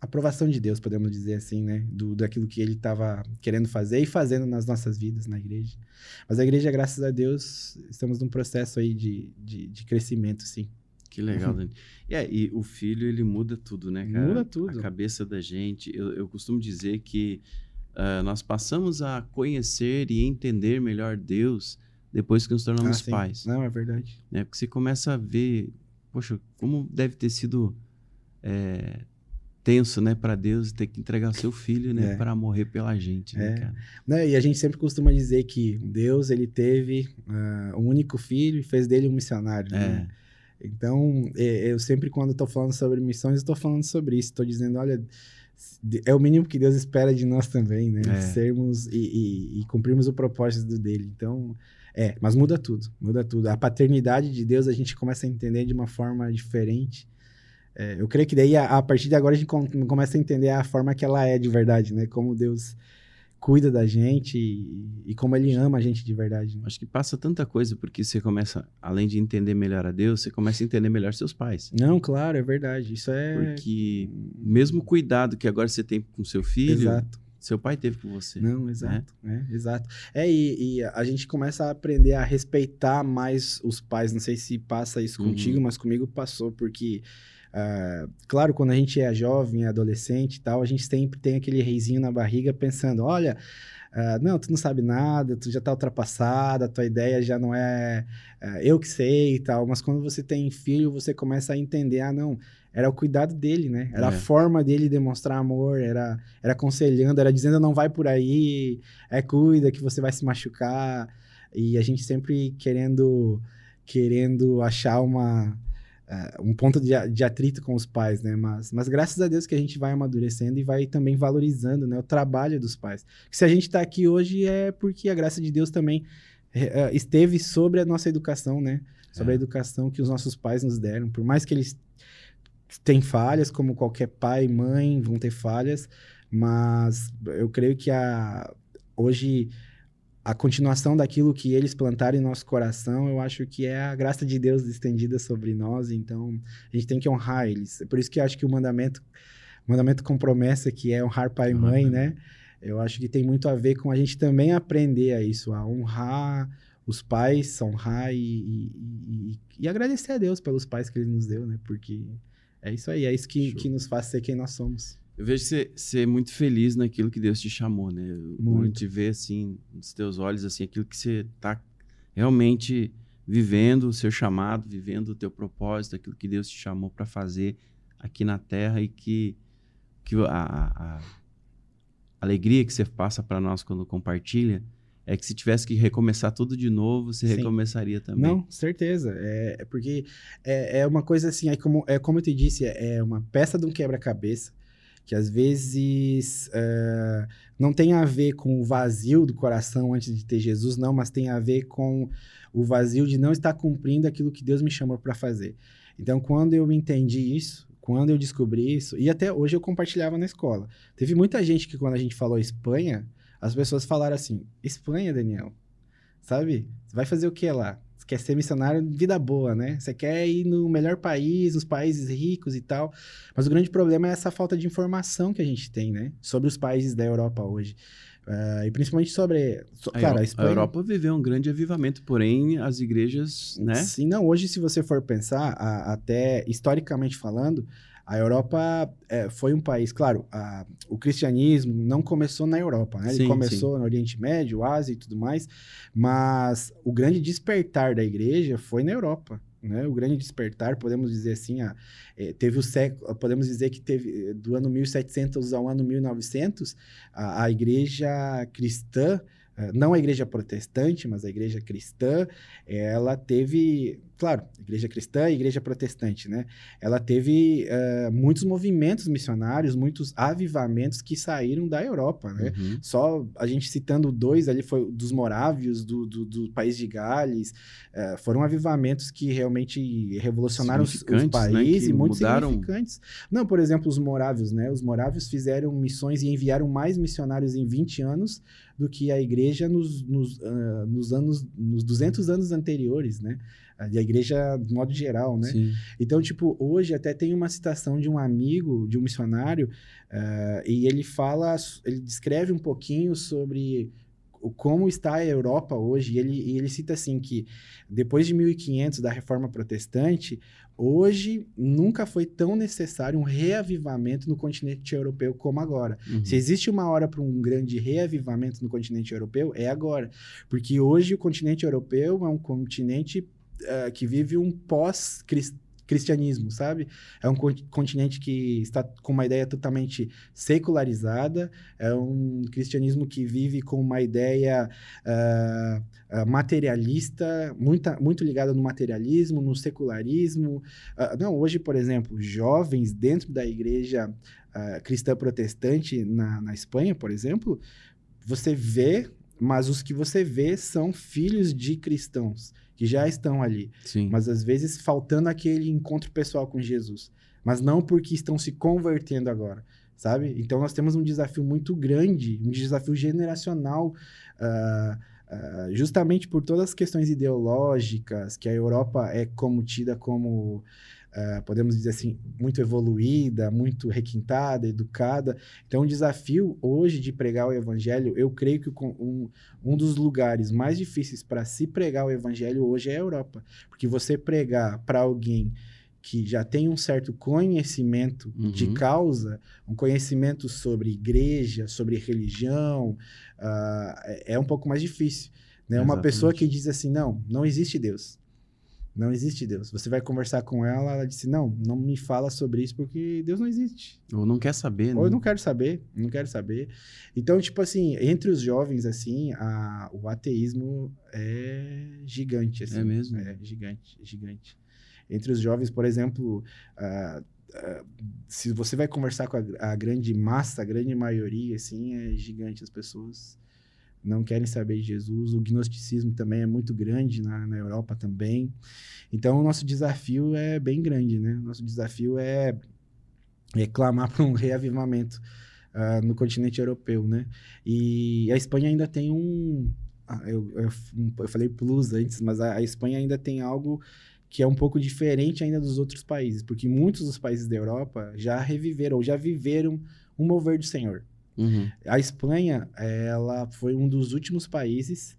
S2: aprovação de Deus, podemos dizer assim, né? Daquilo que ele estava querendo fazer e fazendo nas nossas vidas, na igreja. Mas a igreja, graças a Deus, estamos num processo aí de crescimento, sim.
S1: Que legal, Dani. E o filho, ele muda tudo, né, cara?
S2: Muda tudo.
S1: A cabeça da gente. Eu costumo dizer que nós passamos a conhecer e entender melhor Deus depois que nos tornamos pais.
S2: Não, é verdade.
S1: Né? Porque você começa a ver, poxa, como deve ter sido... tenso, né, para Deus ter que entregar o seu filho, né, para morrer pela gente, né, cara?
S2: Né? E a gente sempre costuma dizer que Deus, ele teve um único filho e fez dele um missionário, né? Então, eu sempre, quando estou falando sobre missões, estou falando sobre isso. Estou dizendo, olha, é o mínimo que Deus espera de nós também, né? Sermos e cumprirmos o propósito dele. Então, mas muda tudo, muda tudo. A paternidade de Deus a gente começa a entender de uma forma diferente. Eu creio que daí, a partir de agora, a gente começa a entender a forma que ela é de verdade, né? Como Deus cuida da gente e como Ele ama a gente de verdade. Né?
S1: Acho que passa tanta coisa, porque você começa, além de entender melhor a Deus, você começa a entender melhor seus pais.
S2: Não, claro, é verdade. Isso é...
S1: Porque mesmo o cuidado que agora você tem com seu filho...
S2: Exato.
S1: Seu pai teve com você.
S2: Não, exato. Exato. E a gente começa a aprender a respeitar mais os pais. Não sei se passa isso contigo, mas comigo passou, porque... claro, quando a gente é jovem, adolescente e tal, a gente sempre tem aquele reizinho na barriga pensando, olha, não, tu não sabe nada, tu já tá ultrapassada, a tua ideia já não é eu que sei e tal, mas quando você tem filho, você começa a entender, não, era o cuidado dele, né? Era a forma dele demonstrar amor, era aconselhando, era dizendo, não vai por aí, cuida que você vai se machucar, e a gente sempre querendo achar um ponto de atrito com os pais, né? Mas graças a Deus que a gente vai amadurecendo e vai também valorizando, né, o trabalho dos pais. Que se a gente está aqui hoje é porque a graça de Deus também esteve sobre a nossa educação, né? Sobre a educação que os nossos pais nos deram. Por mais que eles têm falhas, como qualquer pai e mãe vão ter falhas, mas eu creio que hoje... a continuação daquilo que eles plantaram em nosso coração, eu acho que é a graça de Deus estendida sobre nós, então a gente tem que honrar eles. É por isso que eu acho que o mandamento mandamento com promessa, que é honrar pai e mãe, né? Eu acho que tem muito a ver com a gente também aprender a isso, a honrar os pais, honrar e agradecer a Deus pelos pais que ele nos deu, né? Porque é isso aí, é isso que nos faz ser quem nós somos.
S1: Eu vejo você é muito feliz naquilo que Deus te chamou, né? A gente vê, assim, nos teus olhos, assim, aquilo que você está realmente vivendo o seu chamado, vivendo o teu propósito, aquilo que Deus te chamou para fazer aqui na Terra e que a alegria que você passa para nós quando compartilha é que se tivesse que recomeçar tudo de novo, você recomeçaria também.
S2: Não, certeza. É porque é uma coisa assim, como eu te disse, é uma peça de um quebra-cabeça que às vezes não tem a ver com o vazio do coração antes de ter Jesus, não, mas tem a ver com o vazio de não estar cumprindo aquilo que Deus me chamou para fazer. Então, quando eu entendi isso, quando eu descobri isso, e até hoje eu compartilhava na escola. Teve muita gente que quando a gente falou Espanha, as pessoas falaram assim, Espanha, Daniel, sabe? Você vai fazer o que lá? Você quer ser missionário de vida boa, né? Você quer ir no melhor país, nos países ricos e tal. Mas o grande problema é essa falta de informação que a gente tem, né? Sobre os países da Europa hoje. E principalmente sobre... Claro, a Espanha...
S1: A Europa viveu um grande avivamento, porém as igrejas, né?
S2: Sim, não. Hoje, se você for pensar, até historicamente falando, a Europa foi um país... Claro, o cristianismo não começou na Europa, né? Ele
S1: Sim,
S2: começou no Oriente Médio, Ásia e tudo mais, mas o grande despertar da igreja foi na Europa, né? O grande despertar, podemos dizer assim, teve o século... Podemos dizer que teve do ano 1700 ao ano 1900, a igreja cristã, não a igreja protestante, mas a igreja cristã, ela teve, claro, igreja cristã e igreja protestante, né? Ela teve muitos movimentos missionários, muitos avivamentos que saíram da Europa, né?
S1: Uhum.
S2: Só a gente citando dois ali, foi dos morávios, do país de Gales, foram avivamentos que realmente revolucionaram os países,
S1: né?
S2: e muito
S1: Mudaram...
S2: significantes. Não, por exemplo, os morávios, né? Os morávios fizeram missões e enviaram mais missionários em 20 anos do que a igreja nos 200 anos anteriores, né? E a igreja, de modo geral, né?
S1: Sim.
S2: Então, tipo, hoje até tem uma citação de um amigo, de um missionário, e ele descreve um pouquinho sobre como está a Europa hoje, e ele cita assim que depois de 1500 da Reforma Protestante, hoje nunca foi tão necessário um reavivamento no continente europeu como agora.
S1: Uhum.
S2: Se existe uma hora para um grande reavivamento no continente europeu, é agora. Porque hoje o continente europeu é um continente que vive um pós-cristianismo, sabe? É um continente que está com uma ideia totalmente secularizada, é um cristianismo que vive com uma ideia materialista, muito ligada no materialismo, no secularismo. Não, hoje, por exemplo, jovens dentro da igreja cristã protestante na Espanha, por exemplo, você vê, mas os que você vê são filhos de cristãos que já estão ali.
S1: Sim.
S2: Mas às vezes faltando aquele encontro pessoal com Jesus. Mas não porque estão se convertendo agora, sabe? Então nós temos um desafio muito grande, um desafio generacional, justamente por todas as questões ideológicas, que a Europa é tida como... podemos dizer assim, muito evoluída, muito requintada, educada. Então, o desafio hoje de pregar o evangelho, eu creio que um dos lugares mais difíceis para se pregar o evangelho hoje é a Europa. Porque você pregar para alguém que já tem um certo conhecimento de causa, um conhecimento sobre igreja, sobre religião, é um pouco mais difícil. Né? Uma pessoa que diz assim, não existe Deus. Não existe Deus. Você vai conversar com ela, ela disse, não me fala sobre isso porque Deus não existe.
S1: Ou não quer saber, né?
S2: Ou eu não quero saber. Então, tipo assim, entre os jovens, assim, o ateísmo é gigante, assim.
S1: É mesmo?
S2: É gigante. Entre os jovens, por exemplo, se você vai conversar com a grande massa, a grande maioria, assim, é gigante. As pessoas não querem saber de Jesus. O gnosticismo também é muito grande na Europa também. Então, o nosso desafio é bem grande, né? O nosso desafio é clamar por um reavivamento no continente europeu, né? E a Espanha ainda tem eu falei plus antes, mas a Espanha ainda tem algo que é um pouco diferente ainda dos outros países, porque muitos dos países da Europa já reviveram, ou já viveram um mover do Senhor.
S1: Uhum.
S2: A Espanha, ela foi um dos últimos países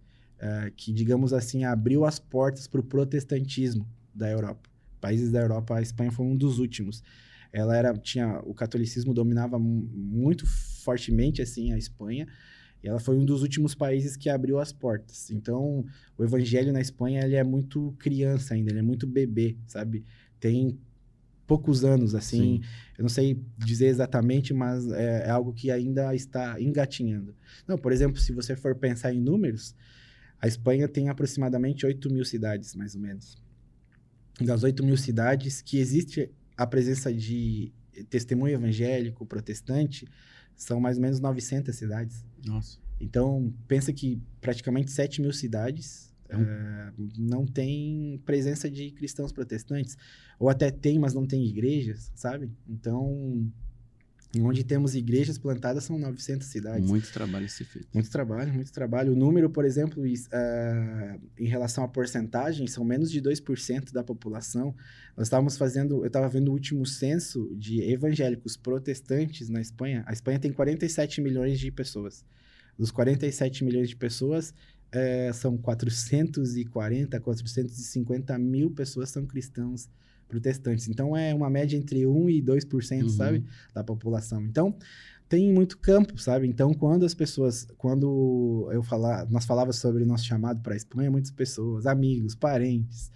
S2: que, digamos assim, abriu as portas para o protestantismo da Europa. Países da Europa, a Espanha foi um dos últimos. O catolicismo dominava muito fortemente, assim, a Espanha, e ela foi um dos últimos países que abriu as portas. Então, o evangelho na Espanha, ele é muito criança ainda, ele é muito bebê, sabe? Tem poucos anos, assim,
S1: Sim.
S2: eu não sei dizer exatamente, mas é algo que ainda está engatinhando. Não, por exemplo, se você for pensar em números, a Espanha tem aproximadamente 8.000 cidades, mais ou menos. Das 8.000 cidades, que existe a presença de testemunho evangélico, protestante, são mais ou menos 900 cidades.
S1: Nossa.
S2: Então, pensa que praticamente 7.000 cidades não tem presença de cristãos protestantes. Ou até tem, mas não tem igrejas, sabe? Então, onde temos igrejas plantadas são 900 cidades.
S1: Muito trabalho a ser feito.
S2: Muito trabalho, muito trabalho. O número, por exemplo, em relação à porcentagem, são menos de 2% da população. Eu estava vendo o último censo de evangélicos protestantes na Espanha. A Espanha tem 47 milhões de pessoas. Dos 47 milhões de pessoas, são 450 mil pessoas são cristãos protestantes. Então, é uma média entre 1 e 2%, sabe? Da população. Então, tem muito campo, sabe? Então, nós falávamos sobre o nosso chamado para a Espanha, muitas pessoas, amigos, parentes,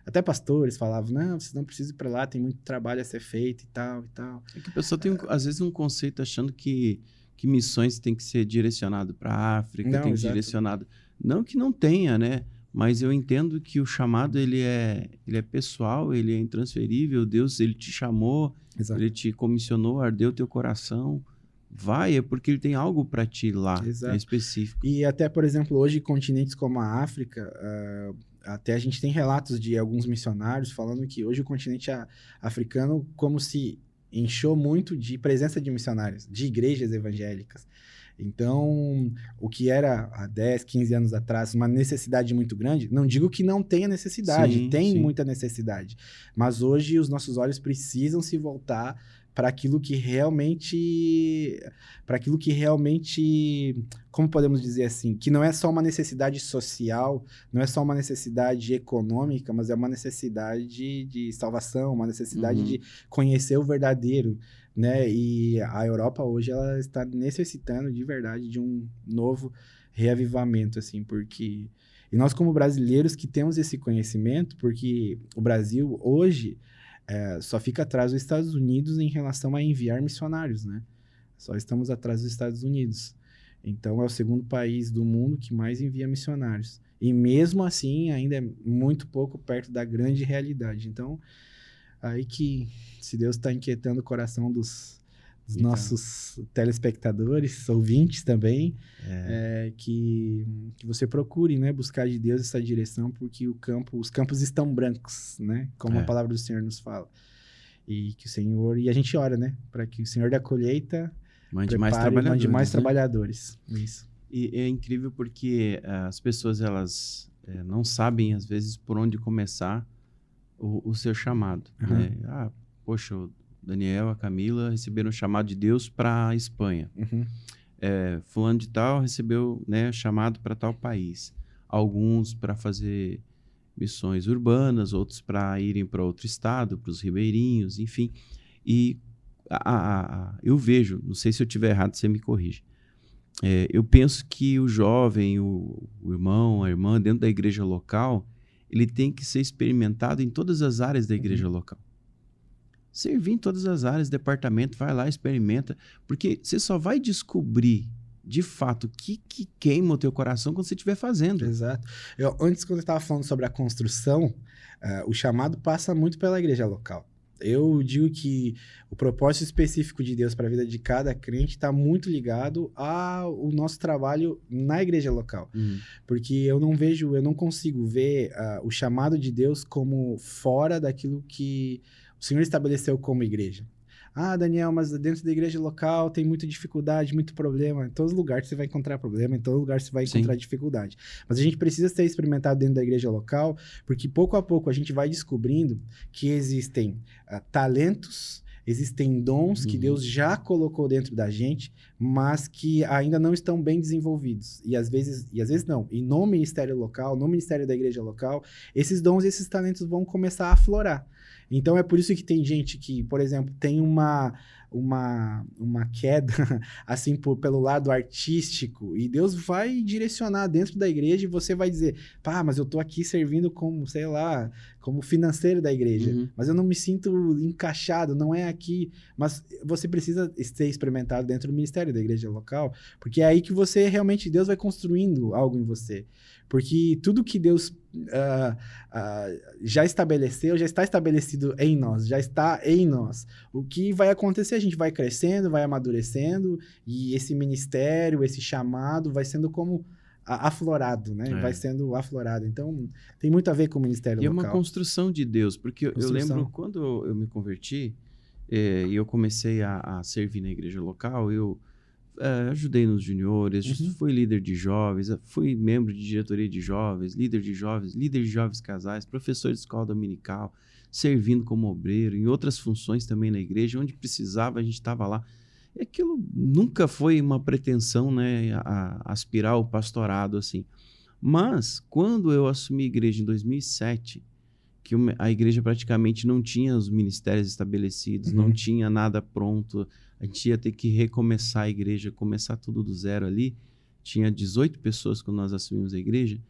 S2: até pastores falavam, não, vocês não precisam ir para lá, tem muito trabalho a ser feito e tal, e tal.
S1: É que a pessoa tem, às vezes, um conceito achando que missões tem que ser direcionado para a África,
S2: Não,
S1: tem que ser
S2: exato.
S1: direcionado... Não que não tenha, né? Mas eu entendo que o chamado, ele é pessoal, ele é intransferível. Deus, ele te chamou,
S2: Exato.
S1: ele te comissionou, ardeu teu coração. Vai, é porque ele tem algo para ti lá,
S2: Exato.
S1: específico.
S2: E até, por exemplo, hoje, continentes como a África, até a gente tem relatos de alguns missionários falando que hoje o continente africano como se inchou muito de presença de missionários, de igrejas evangélicas. Então, o que era há 10, 15 anos atrás uma necessidade muito grande, não digo que não tenha necessidade,
S1: Sim,
S2: tem
S1: sim.
S2: muita necessidade, mas hoje os nossos olhos precisam se voltar para aquilo que realmente, como podemos dizer assim, que não é só uma necessidade social, não é só uma necessidade econômica, mas é uma necessidade de salvação, uma necessidade de conhecer o verdadeiro, né? E a Europa hoje ela está necessitando de verdade de um novo reavivamento, assim, porque... E nós como brasileiros que temos esse conhecimento, porque o Brasil hoje só fica atrás dos Estados Unidos em relação a enviar missionários, né? Só estamos atrás dos Estados Unidos. Então, é o segundo país do mundo que mais envia missionários. E mesmo assim, ainda é muito pouco perto da grande realidade. Então, aí que, se Deus está inquietando o coração dos nossos telespectadores, ouvintes também, que você procure, né, buscar de Deus essa direção, porque os campos estão brancos, né, como a palavra do Senhor nos fala. E que o Senhor, e a gente ora, né, para que o Senhor da colheita
S1: mande mais
S2: trabalhadores. Isso.
S1: E é incrível porque as pessoas, elas não sabem, às vezes, por onde começar o seu chamado, né? Poxa, o Daniel, a Camila receberam o chamado de Deus para a Espanha. Fulano de tal recebeu, né, chamado para tal país. Alguns para fazer missões urbanas, outros para irem para outro estado, para os ribeirinhos, enfim. E eu vejo, não sei se eu estiver errado, você me corrige. Eu penso que o jovem, o irmão, a irmã, dentro da igreja local, ele tem que ser experimentado em todas as áreas da igreja local. Servir em todas as áreas, departamento, vai lá, experimenta, porque você só vai descobrir, de fato, o que queima o teu coração quando você estiver fazendo.
S2: Exato. Antes, quando eu estava falando sobre a construção, o chamado passa muito pela igreja local. Eu digo que o propósito específico de Deus para a vida de cada crente está muito ligado ao nosso trabalho na igreja local. Porque eu não consigo ver o chamado de Deus como fora daquilo que o Senhor estabeleceu como igreja. Ah, Daniel, mas dentro da igreja local tem muita dificuldade, muito problema. Em todos os lugares você vai encontrar problema, em todo lugar você vai encontrar
S1: Sim.
S2: dificuldade. Mas a gente precisa ser experimentado dentro da igreja local, porque pouco a pouco a gente vai descobrindo que existem talentos, existem dons que Deus já colocou dentro da gente, mas que ainda não estão bem desenvolvidos. E às vezes não. E no ministério local, no ministério da igreja local, esses dons e esses talentos vão começar a aflorar. Então é por isso que tem gente que, por exemplo, tem uma queda assim pelo lado artístico, e Deus vai direcionar dentro da igreja e você vai dizer, pá, mas eu tô aqui servindo como, sei lá, como financeiro da igreja, mas eu não me sinto encaixado, não é aqui. Mas você precisa ser experimentado dentro do ministério da igreja local, porque é aí que você realmente, Deus vai construindo algo em você. Porque tudo que Deus já estabeleceu, já está estabelecido em nós, já está em nós. O que vai acontecer? A gente vai crescendo, vai amadurecendo, e esse ministério, esse chamado vai sendo como aflorado, né? Vai sendo aflorado. Então, tem muito a ver com o ministério
S1: local.
S2: E
S1: é uma construção de Deus, porque eu lembro quando eu me converti, e eu comecei a servir na igreja local, eu ajudei nos juniores, fui líder de jovens, fui membro de diretoria de jovens, líder de jovens casais, professor de escola dominical, servindo como obreiro, em outras funções também na igreja, onde precisava a gente estava lá. E aquilo nunca foi uma pretensão, né, a aspirar ao pastorado, assim. Mas, quando eu assumi a igreja em 2007, que a igreja praticamente não tinha os ministérios estabelecidos, não tinha nada pronto, a gente ia ter que recomeçar a igreja, começar tudo do zero ali. Tinha 18 pessoas quando nós assumimos a igreja.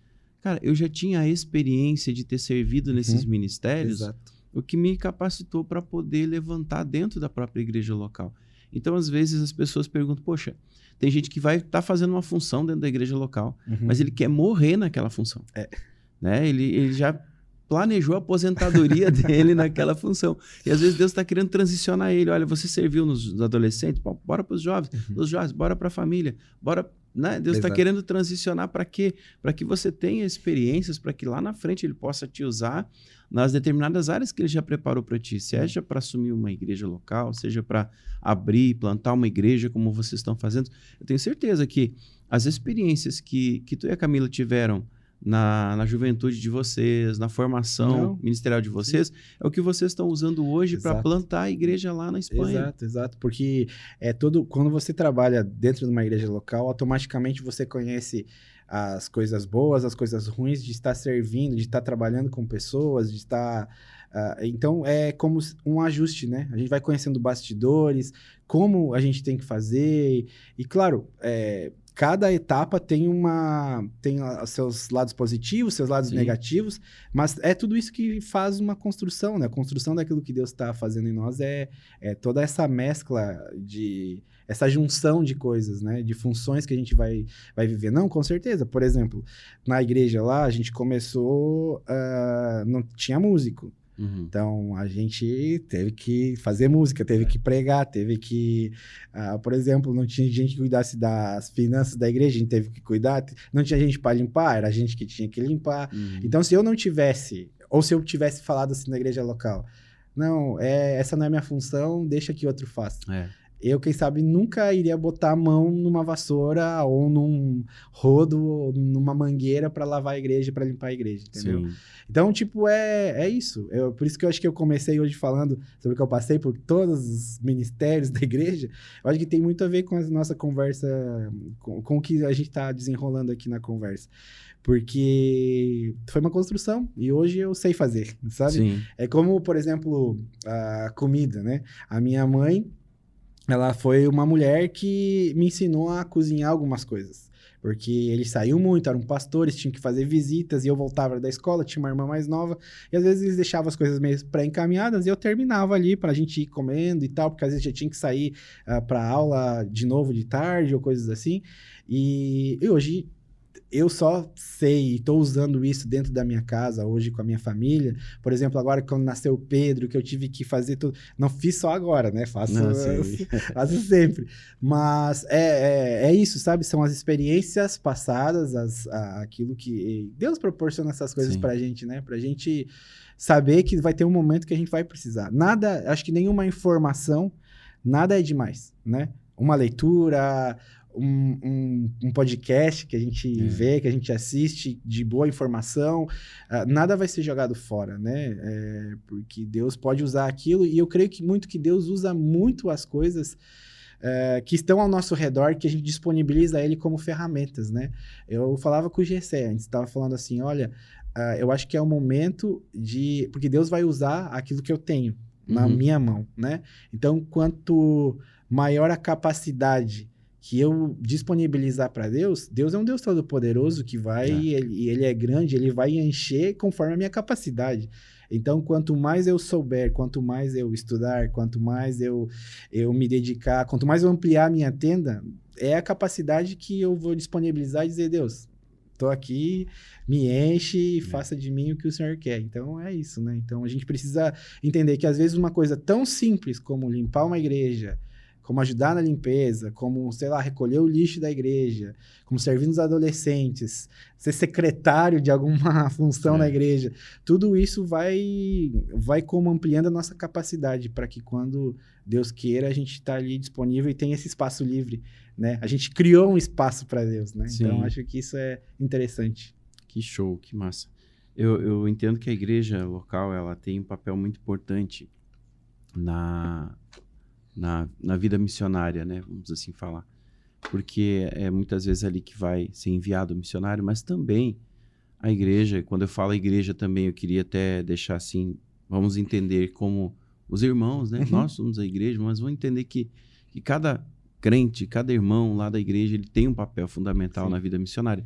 S1: Cara, eu já tinha a experiência de ter servido nesses ministérios, o que me capacitou para poder levantar dentro da própria igreja local. Então, às vezes, as pessoas perguntam, poxa, tem gente que vai estar fazendo uma função dentro da igreja local, mas ele quer morrer naquela função. Né? Ele já planejou a aposentadoria dele naquela função. E às vezes Deus está querendo transicionar ele. Olha, você serviu nos adolescentes, bora para os jovens. Os jovens, bora para a família. Bora, né? Deus está querendo transicionar para quê? Para que você tenha experiências, para que lá na frente ele possa te usar nas determinadas áreas que ele já preparou para ti. Seja para assumir uma igreja local, seja para abrir, plantar uma igreja como vocês estão fazendo. Eu tenho certeza que as experiências que tu e a Camila tiveram na juventude de vocês, na formação ministerial de vocês, é o que vocês estão usando hoje para plantar a igreja lá na Espanha.
S2: Exato, porque quando você trabalha dentro de uma igreja local, automaticamente você conhece as coisas boas, as coisas ruins de estar servindo, de estar trabalhando com pessoas, de estar... então, é como um ajuste, né? A gente vai conhecendo bastidores, como a gente tem que fazer, e claro, cada etapa tem os seus lados positivos, seus lados negativos, mas é tudo isso que faz uma construção, né? A construção daquilo que Deus está fazendo em nós é toda essa mescla essa junção de coisas, né? De funções que a gente vai viver. Não, com certeza. Por exemplo, na igreja lá, a gente começou, não tinha músico. Então, a gente teve que fazer música, teve que pregar, teve que... por exemplo, não tinha gente que cuidasse das finanças da igreja, a gente teve que cuidar. Não tinha gente para limpar, era a gente que tinha que limpar. Então, se eu não tivesse, ou se eu tivesse falado assim na igreja local, não, essa não é minha função, deixa que outro faça. Eu, quem sabe, nunca iria botar a mão numa vassoura ou num rodo ou numa mangueira para lavar a igreja, para limpar a igreja, entendeu? Sim. Então, tipo, é isso. Por isso que eu acho que eu comecei hoje falando sobre o que eu passei por todos os ministérios da igreja. Eu acho que tem muito a ver com a nossa conversa, com o que a gente está desenrolando aqui na conversa. Porque foi uma construção e hoje eu sei fazer, sabe? Sim. É como, por exemplo, a comida, né? A minha mãe, ela foi uma mulher que me ensinou a cozinhar algumas coisas. Porque eles saíam muito, eram pastores, tinham que fazer visitas, e eu voltava da escola, tinha uma irmã mais nova, e às vezes eles deixavam as coisas meio pré-encaminhadas, e eu terminava ali pra gente ir comendo e tal, porque às vezes já tinha que sair pra aula de novo de tarde, ou coisas assim. E hoje... eu só sei, e estou usando isso dentro da minha casa hoje com a minha família. Por exemplo, agora quando nasceu o Pedro, que eu tive que fazer tudo... Não fiz só agora, né? Faço sempre. Mas é isso, sabe? São as experiências passadas, aquilo que... Deus proporciona essas coisas pra gente, né? Pra gente saber que vai ter um momento que a gente vai precisar. Nada, acho que nenhuma informação nada é demais, né? Uma leitura, um podcast que a gente vê, que a gente assiste de boa informação, nada vai ser jogado fora, né? Porque Deus pode usar aquilo, e eu creio que Deus usa muito as coisas que estão ao nosso redor, que a gente disponibiliza ele como ferramentas, né? Eu falava com o Gessé, a gente estava falando assim, olha, eu acho que é o momento de... Porque Deus vai usar aquilo que eu tenho na minha mão, né? Então, quanto maior a capacidade que eu disponibilizar para Deus, Deus é um Deus todo-poderoso que vai, ele é grande, ele vai encher conforme a minha capacidade. Então, quanto mais eu souber, quanto mais eu estudar, quanto mais eu me dedicar, quanto mais eu ampliar a minha tenda, é a capacidade que eu vou disponibilizar e dizer, Deus, estou aqui, me enche e faça de mim o que o Senhor quer. Então, é isso, né? Então, a gente precisa entender que, às vezes, uma coisa tão simples como limpar uma igreja, como ajudar na limpeza, como, sei lá, recolher o lixo da igreja, como servir nos adolescentes, ser secretário de alguma função na igreja, tudo isso vai como ampliando a nossa capacidade para que quando Deus queira, a gente está ali disponível e tem esse espaço livre, né? A gente criou um espaço para Deus, né?
S1: Sim.
S2: Então, acho que isso é interessante.
S1: Que show, que massa. Eu entendo que a igreja local, ela tem um papel muito importante na vida missionária, né? Vamos assim falar. Porque é muitas vezes ali que vai ser enviado o missionário, mas também a igreja, quando eu falo igreja também, eu queria até deixar assim, vamos entender como os irmãos, né? Nós somos a igreja, mas vamos entender que cada crente, cada irmão lá da igreja, ele tem um papel fundamental na vida missionária.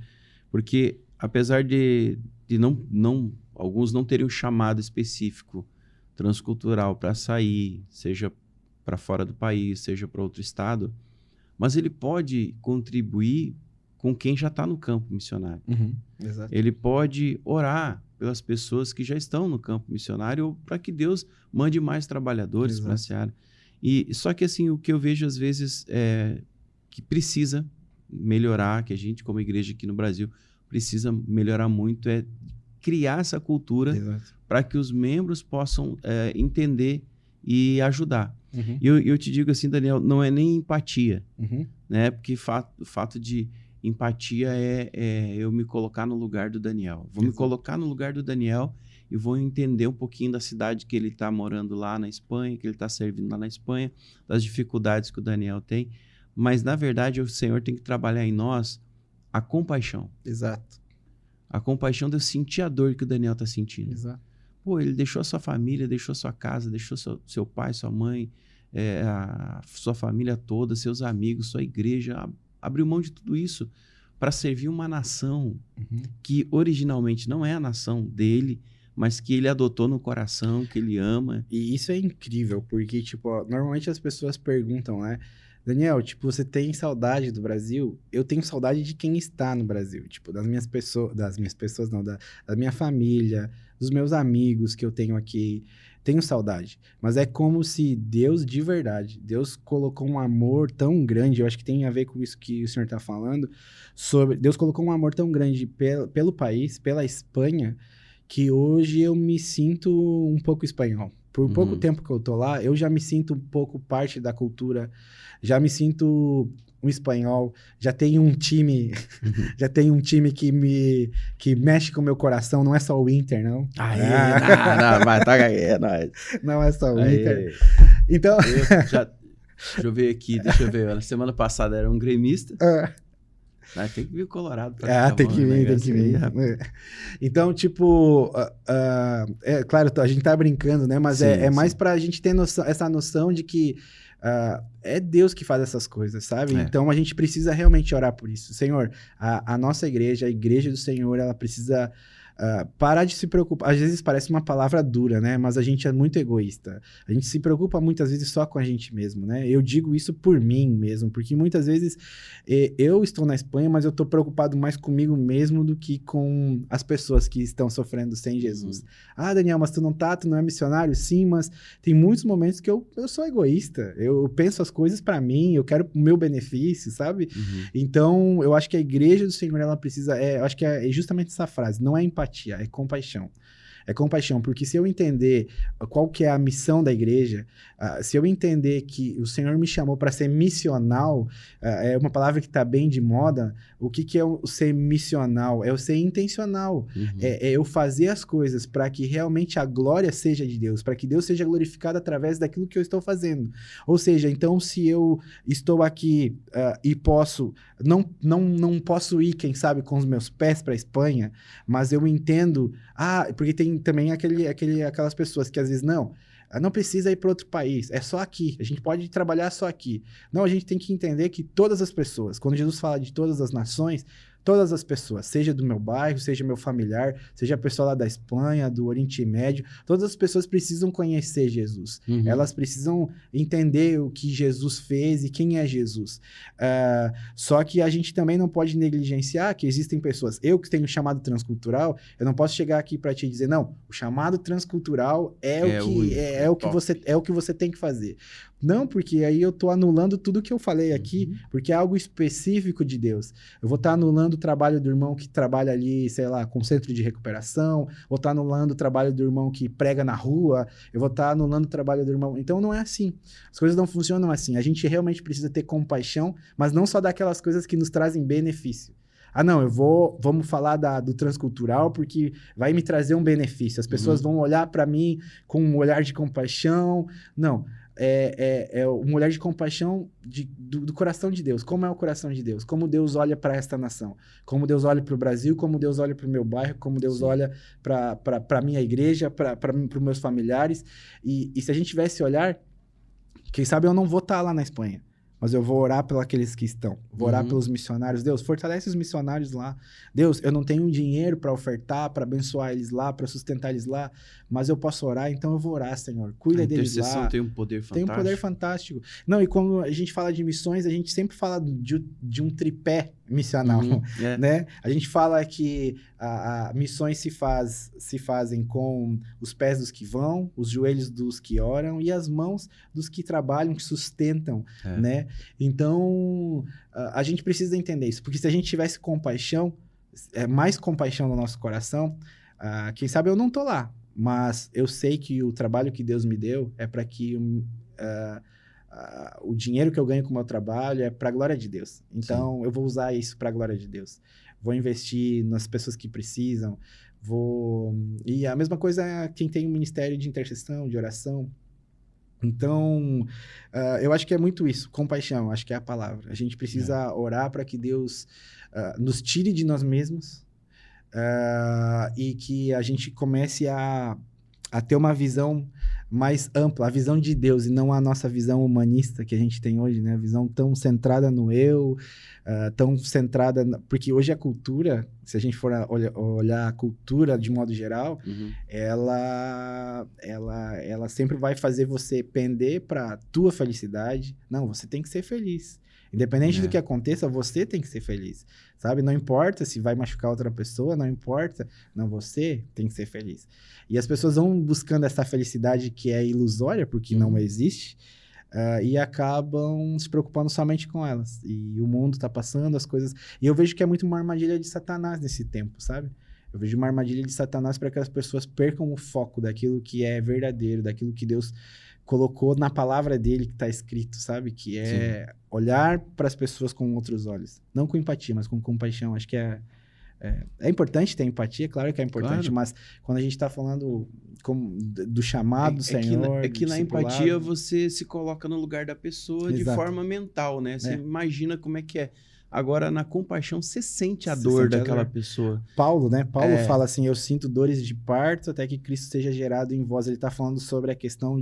S1: Porque apesar de alguns não terem um chamado específico transcultural para sair, seja para fora do país, seja para outro estado, mas ele pode contribuir com quem já está no campo missionário.
S2: Exato.
S1: Ele pode orar pelas pessoas que já estão no campo missionário ou para que Deus mande mais trabalhadores para a seara. E só que assim, o que eu vejo às vezes é que precisa melhorar, que a gente como igreja aqui no Brasil precisa melhorar muito, é criar essa cultura para que os membros possam entender e ajudar. E eu te digo assim, Daniel, não é nem empatia, né? Porque o fato de empatia é eu me colocar no lugar do Daniel. Vou me colocar no lugar do Daniel e vou entender um pouquinho da cidade que ele está morando lá na Espanha, que ele está servindo lá na Espanha, das dificuldades que o Daniel tem. Mas, na verdade, o Senhor tem que trabalhar em nós a compaixão.
S2: Exato.
S1: A compaixão de eu sentir a dor que o Daniel está sentindo.
S2: Exato.
S1: Pô, ele deixou a sua família, deixou a sua casa, deixou seu pai, sua mãe, a sua família toda, seus amigos, sua igreja, abriu mão de tudo isso para servir uma nação que originalmente não é a nação dele, mas que ele adotou no coração, que ele ama.
S2: E isso é incrível, porque, tipo, normalmente as pessoas perguntam, né? Daniel, tipo, você tem saudade do Brasil? Eu tenho saudade de quem está no Brasil, tipo, da minha família, dos meus amigos que eu tenho aqui. Tenho saudade, mas é como se Deus, de verdade, Deus colocou um amor tão grande, eu acho que tem a ver com isso que o senhor está falando, Deus colocou um amor tão grande pelo país, pela Espanha, que hoje eu me sinto um pouco espanhol. Por pouco tempo que eu tô lá, eu já me sinto um pouco parte da cultura, já me sinto um espanhol, já tenho um time que mexe com o meu coração, não é só o Inter, não.
S1: Não, mas tá aí, nóis.
S2: Não é só o Inter. Então...
S1: Deixa eu ver aqui, na semana passada era um gremista. Tem que vir o Colorado pra
S2: tem que vir. Então, tipo, claro, a gente tá brincando, né? Mas sim, mais pra gente ter essa noção de que é Deus que faz essas coisas, sabe? Então, a gente precisa realmente orar por isso. Senhor, a nossa igreja, a igreja do Senhor, ela precisa parar de se preocupar. Às vezes parece uma palavra dura, né? Mas a gente é muito egoísta. A gente se preocupa muitas vezes só com a gente mesmo, né? Eu digo isso por mim mesmo, porque muitas vezes eu estou na Espanha, mas eu estou preocupado mais comigo mesmo do que com as pessoas que estão sofrendo sem Jesus. Daniel, mas tu não é missionário? Sim, mas tem muitos momentos que eu sou egoísta. Eu penso as coisas para mim, eu quero o meu benefício, sabe? Então, eu acho que a igreja do Senhor, ela precisa... eu acho que é justamente essa frase, não é empatia, é compaixão. É compaixão, porque se eu entender qual que é a missão da igreja, se eu entender que o Senhor me chamou para ser missional, é uma palavra que está bem de moda. O que é o ser missional? É o ser intencional. É eu fazer as coisas para que realmente a glória seja de Deus, para que Deus seja glorificado através daquilo que eu estou fazendo. Ou seja, então, se eu estou aqui e não posso ir, quem sabe, com os meus pés para a Espanha, mas eu entendo, porque tem também aquelas pessoas que às vezes não precisa ir para outro país, é só aqui, a gente pode trabalhar só aqui. Não, a gente tem que entender que todas as pessoas, quando Jesus fala de todas as nações, todas as pessoas, seja do meu bairro, seja meu familiar, seja a pessoa lá da Espanha, do Oriente Médio, todas as pessoas precisam conhecer Jesus. Elas precisam entender o que Jesus fez e quem é Jesus. Só que a gente também não pode negligenciar que existem pessoas. Eu que tenho chamado transcultural, eu não posso chegar aqui para te dizer, não, o chamado transcultural é o que você tem que fazer. Não, porque aí eu estou anulando tudo que eu falei aqui, porque é algo específico de Deus. Eu vou estar anulando o trabalho do irmão que trabalha ali, sei lá, com centro de recuperação, vou estar anulando o trabalho do irmão que prega na rua, eu vou estar anulando o trabalho do irmão. Então não é assim. As coisas não funcionam assim. A gente realmente precisa ter compaixão, mas não só daquelas coisas que nos trazem benefício. Não, vamos falar do transcultural porque vai me trazer um benefício. As pessoas vão olhar para mim com um olhar de compaixão. Não. É um olhar de compaixão do coração de Deus. Como é o coração de Deus? Como Deus olha para esta nação? Como Deus olha para o Brasil? Como Deus olha para o meu bairro? Como Deus olha para a minha igreja? Para os meus familiares? E se a gente tivesse esse olhar, quem sabe eu não vou estar lá na Espanha, mas eu vou orar pelos aqueles que estão. Vou orar pelos missionários. Deus, fortalece os missionários lá. Deus, eu não tenho dinheiro para ofertar, para abençoar eles lá, para sustentar eles lá, mas eu posso orar, então eu vou orar, Senhor. Cuida deles lá. A
S1: intercessão tem um poder fantástico.
S2: Tem um poder fantástico. Não, e quando a gente fala de missões, a gente sempre fala de um tripé missional, né? A gente fala que missões se fazem com os pés dos que vão, os joelhos dos que oram e as mãos dos que trabalham, que sustentam, né? Então, a gente precisa entender isso, porque se a gente tivesse compaixão, mais compaixão no nosso coração, quem sabe eu não tô lá, mas eu sei que o trabalho que Deus me deu é para que o dinheiro que eu ganho com o meu trabalho é para a glória de Deus. Então, eu vou usar isso para a glória de Deus. Vou investir nas pessoas que precisam, E a mesma coisa é quem tem um ministério de intercessão, de oração. Então, eu acho que é muito isso, compaixão, acho que é a palavra. A gente precisa orar para que Deus nos tire de nós mesmos e que a gente comece a ter uma visão mais ampla, a visão de Deus e não a nossa visão humanista que a gente tem hoje, né? A visão tão centrada no eu, tão centrada... Porque hoje a cultura, se a gente for olhar a cultura de modo geral, ela sempre vai fazer você pender para a tua felicidade. Não, você tem que ser feliz. Independente do que aconteça, você tem que ser feliz, sabe? Não importa se vai machucar outra pessoa, não importa. Não, você tem que ser feliz. E as pessoas vão buscando essa felicidade que é ilusória, porque não existe, e acabam se preocupando somente com elas. E o mundo tá passando, as coisas... E eu vejo que é muito uma armadilha de Satanás nesse tempo, sabe? Eu vejo uma armadilha de Satanás para que as pessoas percam o foco daquilo que é verdadeiro, daquilo que Deus colocou na palavra dele que está escrito, sabe? Que é olhar para as pessoas com outros olhos. Não com empatia, mas com compaixão. Acho que é importante ter empatia, claro que é importante, mas quando a gente está falando do chamado do Senhor...
S1: É que na empatia você se coloca no lugar da pessoa de forma mental, né? Você imagina como é que é. Agora, na compaixão, você sente a dor daquela pessoa.
S2: Paulo, né? Paulo fala assim, eu sinto dores de parto até que Cristo seja gerado em vós. Ele está falando sobre a questão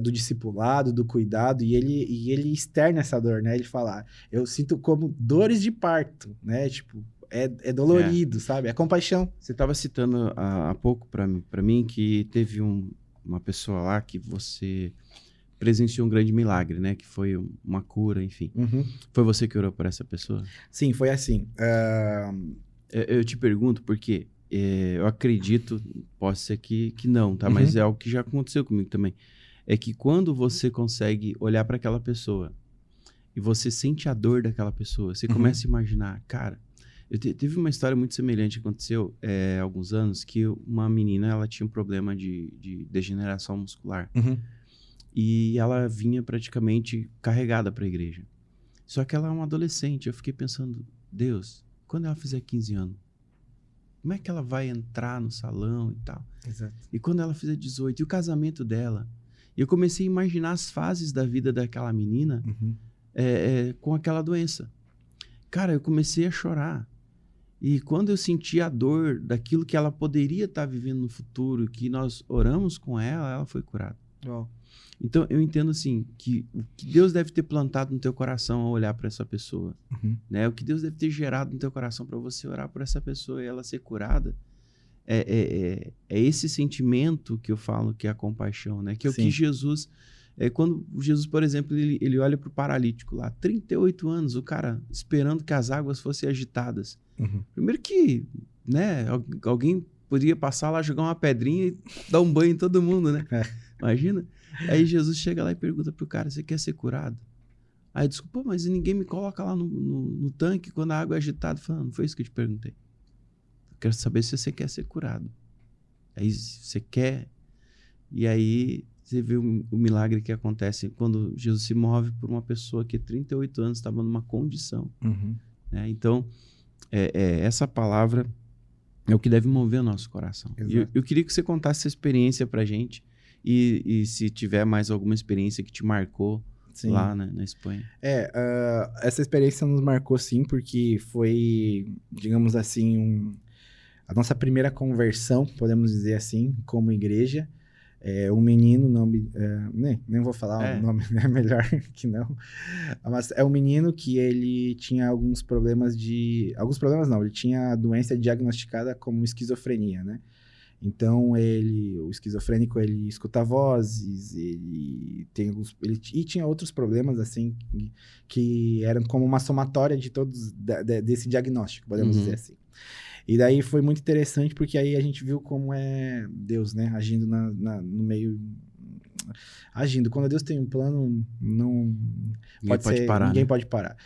S2: do discipulado, do cuidado, e ele externa essa dor, né? Ele fala, eu sinto como dores de parto, né? Tipo, é dolorido, sabe? É compaixão.
S1: Você estava citando há pouco para mim que teve uma pessoa lá que você... presenciou um grande milagre, né? Que foi uma cura, enfim. Foi você que orou por essa pessoa?
S2: Sim, foi assim.
S1: Eu te pergunto porque eu acredito, pode ser que não, tá? Mas é algo que já aconteceu comigo também. É que quando você consegue olhar para aquela pessoa e você sente a dor daquela pessoa, você começa a imaginar, cara, Teve uma história muito semelhante que aconteceu há alguns anos, que uma menina, ela tinha um problema de degeneração muscular.
S2: Uhum.
S1: E ela vinha praticamente carregada para a igreja. Só que ela é uma adolescente. Eu fiquei pensando, Deus, quando ela fizer 15 anos, como é que ela vai entrar no salão e tal?
S2: Exato.
S1: E quando ela fizer 18, e o casamento dela? E eu comecei a imaginar as fases da vida daquela menina com aquela doença. Cara, eu comecei a chorar. E quando eu senti a dor daquilo que ela poderia estar vivendo no futuro, que nós oramos com ela, ela foi curada.
S2: Oh.
S1: Então, eu entendo assim, que o que Deus deve ter plantado no teu coração ao olhar para essa pessoa, né? O que Deus deve ter gerado no teu coração para você orar por essa pessoa e ela ser curada, é esse sentimento que eu falo que é a compaixão, né? Que é o que Jesus... quando Jesus, por exemplo, ele olha para o paralítico lá, 38 anos, o cara esperando que as águas fossem agitadas. Primeiro que, né, alguém poderia passar lá, jogar uma pedrinha e dar um banho em todo mundo, né? Imagina. Aí Jesus chega lá e pergunta pro cara, você quer ser curado? Aí diz, pô, mas ninguém me coloca lá no tanque quando a água é agitada. Fala, não foi isso que eu te perguntei. Eu quero saber se você quer ser curado. Aí você quer... E aí você vê o milagre que acontece quando Jesus se move por uma pessoa que 38 anos estava numa condição. Né? Então, essa palavra é o que deve mover o nosso coração. Eu queria que você contasse essa experiência pra gente e se tiver mais alguma experiência que te marcou lá na Espanha.
S2: Essa experiência nos marcou sim, porque foi, digamos assim, a nossa primeira conversão, podemos dizer assim, como igreja. Um menino, nem vou falar o nome, é melhor que não. Mas é um menino que ele tinha alguns problemas não, ele tinha a doença diagnosticada como esquizofrenia, né? Então, o esquizofrênico, ele escuta vozes, ele tinha outros problemas, assim, que eram como uma somatória de todos, desse diagnóstico, podemos dizer assim. E daí foi muito interessante, porque aí a gente viu como é Deus, né? Agindo no meio... Agindo. Quando Deus tem um plano, ninguém pode parar.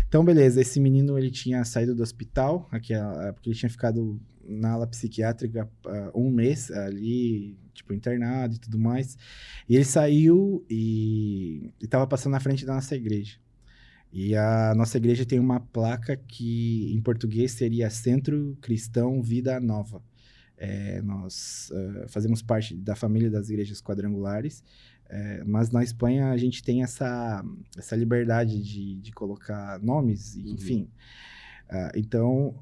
S2: Então, beleza. Esse menino, ele tinha saído do hospital, porque ele tinha ficado na ala psiquiátrica 1 mês ali, tipo, internado e tudo mais. E ele saiu e estava passando na frente da nossa igreja. E a nossa igreja tem uma placa que, em português, seria Centro Cristão Vida Nova. Nós fazemos parte da família das igrejas quadrangulares, mas na Espanha a gente tem essa liberdade de colocar nomes, enfim. Então,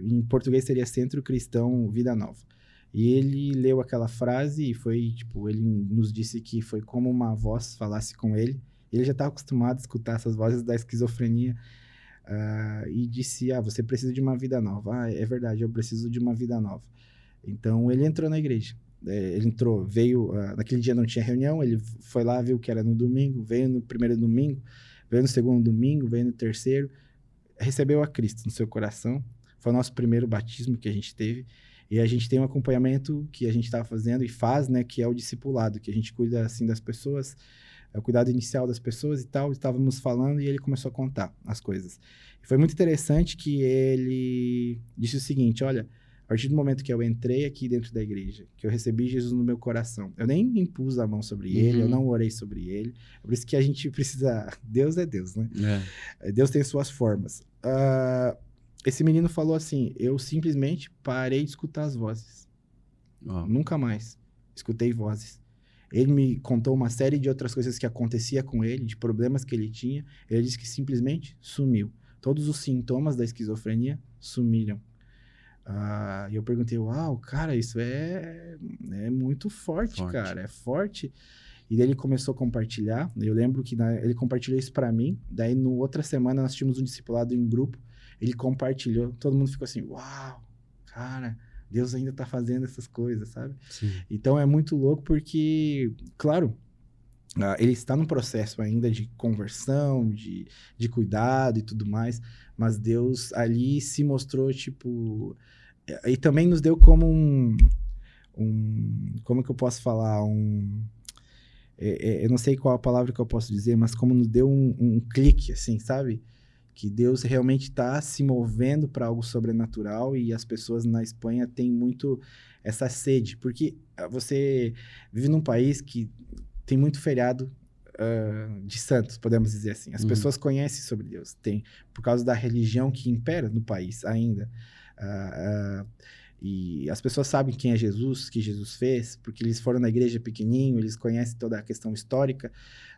S2: em português seria Centro Cristão Vida Nova. E ele leu aquela frase e foi, tipo, ele nos disse que foi como uma voz falasse com ele. Ele já estava acostumado a escutar essas vozes da esquizofrenia e disse, você precisa de uma vida nova. É verdade, eu preciso de uma vida nova. Então, ele entrou na igreja. Ele entrou, veio... naquele dia não tinha reunião, ele foi lá, viu que era no domingo, veio no primeiro domingo, veio no segundo domingo, veio no terceiro, recebeu a Cristo no seu coração. Foi o nosso primeiro batismo que a gente teve. E a gente tem um acompanhamento que a gente estava fazendo e faz, né, que é o discipulado, que a gente cuida, assim, das pessoas... o cuidado inicial das pessoas e tal, estávamos falando e ele começou a contar as coisas. E foi muito interessante que ele disse o seguinte, olha, a partir do momento que eu entrei aqui dentro da igreja, que eu recebi Jesus no meu coração, eu nem impus a mão sobre ele, eu não orei sobre ele, é por isso que a gente precisa... Deus é Deus, né? Deus tem suas formas. Esse menino falou assim, eu simplesmente parei de escutar as vozes. Nunca mais escutei vozes. Ele me contou uma série de outras coisas que acontecia com ele, de problemas que ele tinha. Ele disse que simplesmente sumiu. Todos os sintomas da esquizofrenia sumiram. E eu perguntei, uau, cara, isso é muito forte, cara, é forte. E daí ele começou a compartilhar. Eu lembro que ele compartilhou isso para mim. Daí, no outra semana, nós tínhamos um discipulado em grupo. Ele compartilhou. Todo mundo ficou assim, uau, cara... Deus ainda está fazendo essas coisas, sabe?
S1: Sim.
S2: Então, é muito louco porque, claro, ele está num processo ainda de conversão, de cuidado e tudo mais, mas Deus ali se mostrou, tipo... E também nos deu como como que eu posso falar? Eu não sei qual a palavra que eu posso dizer, mas como nos deu um clique, assim, sabe? que Deus realmente está se movendo para algo sobrenatural e as pessoas na Espanha têm muito essa sede, porque você vive num país que tem muito feriado de santos, podemos dizer assim. As pessoas conhecem sobre Deus, tem, por causa da religião que impera no país ainda. E as pessoas sabem quem é Jesus, o que Jesus fez, porque eles foram na igreja pequenininho, eles conhecem toda a questão histórica,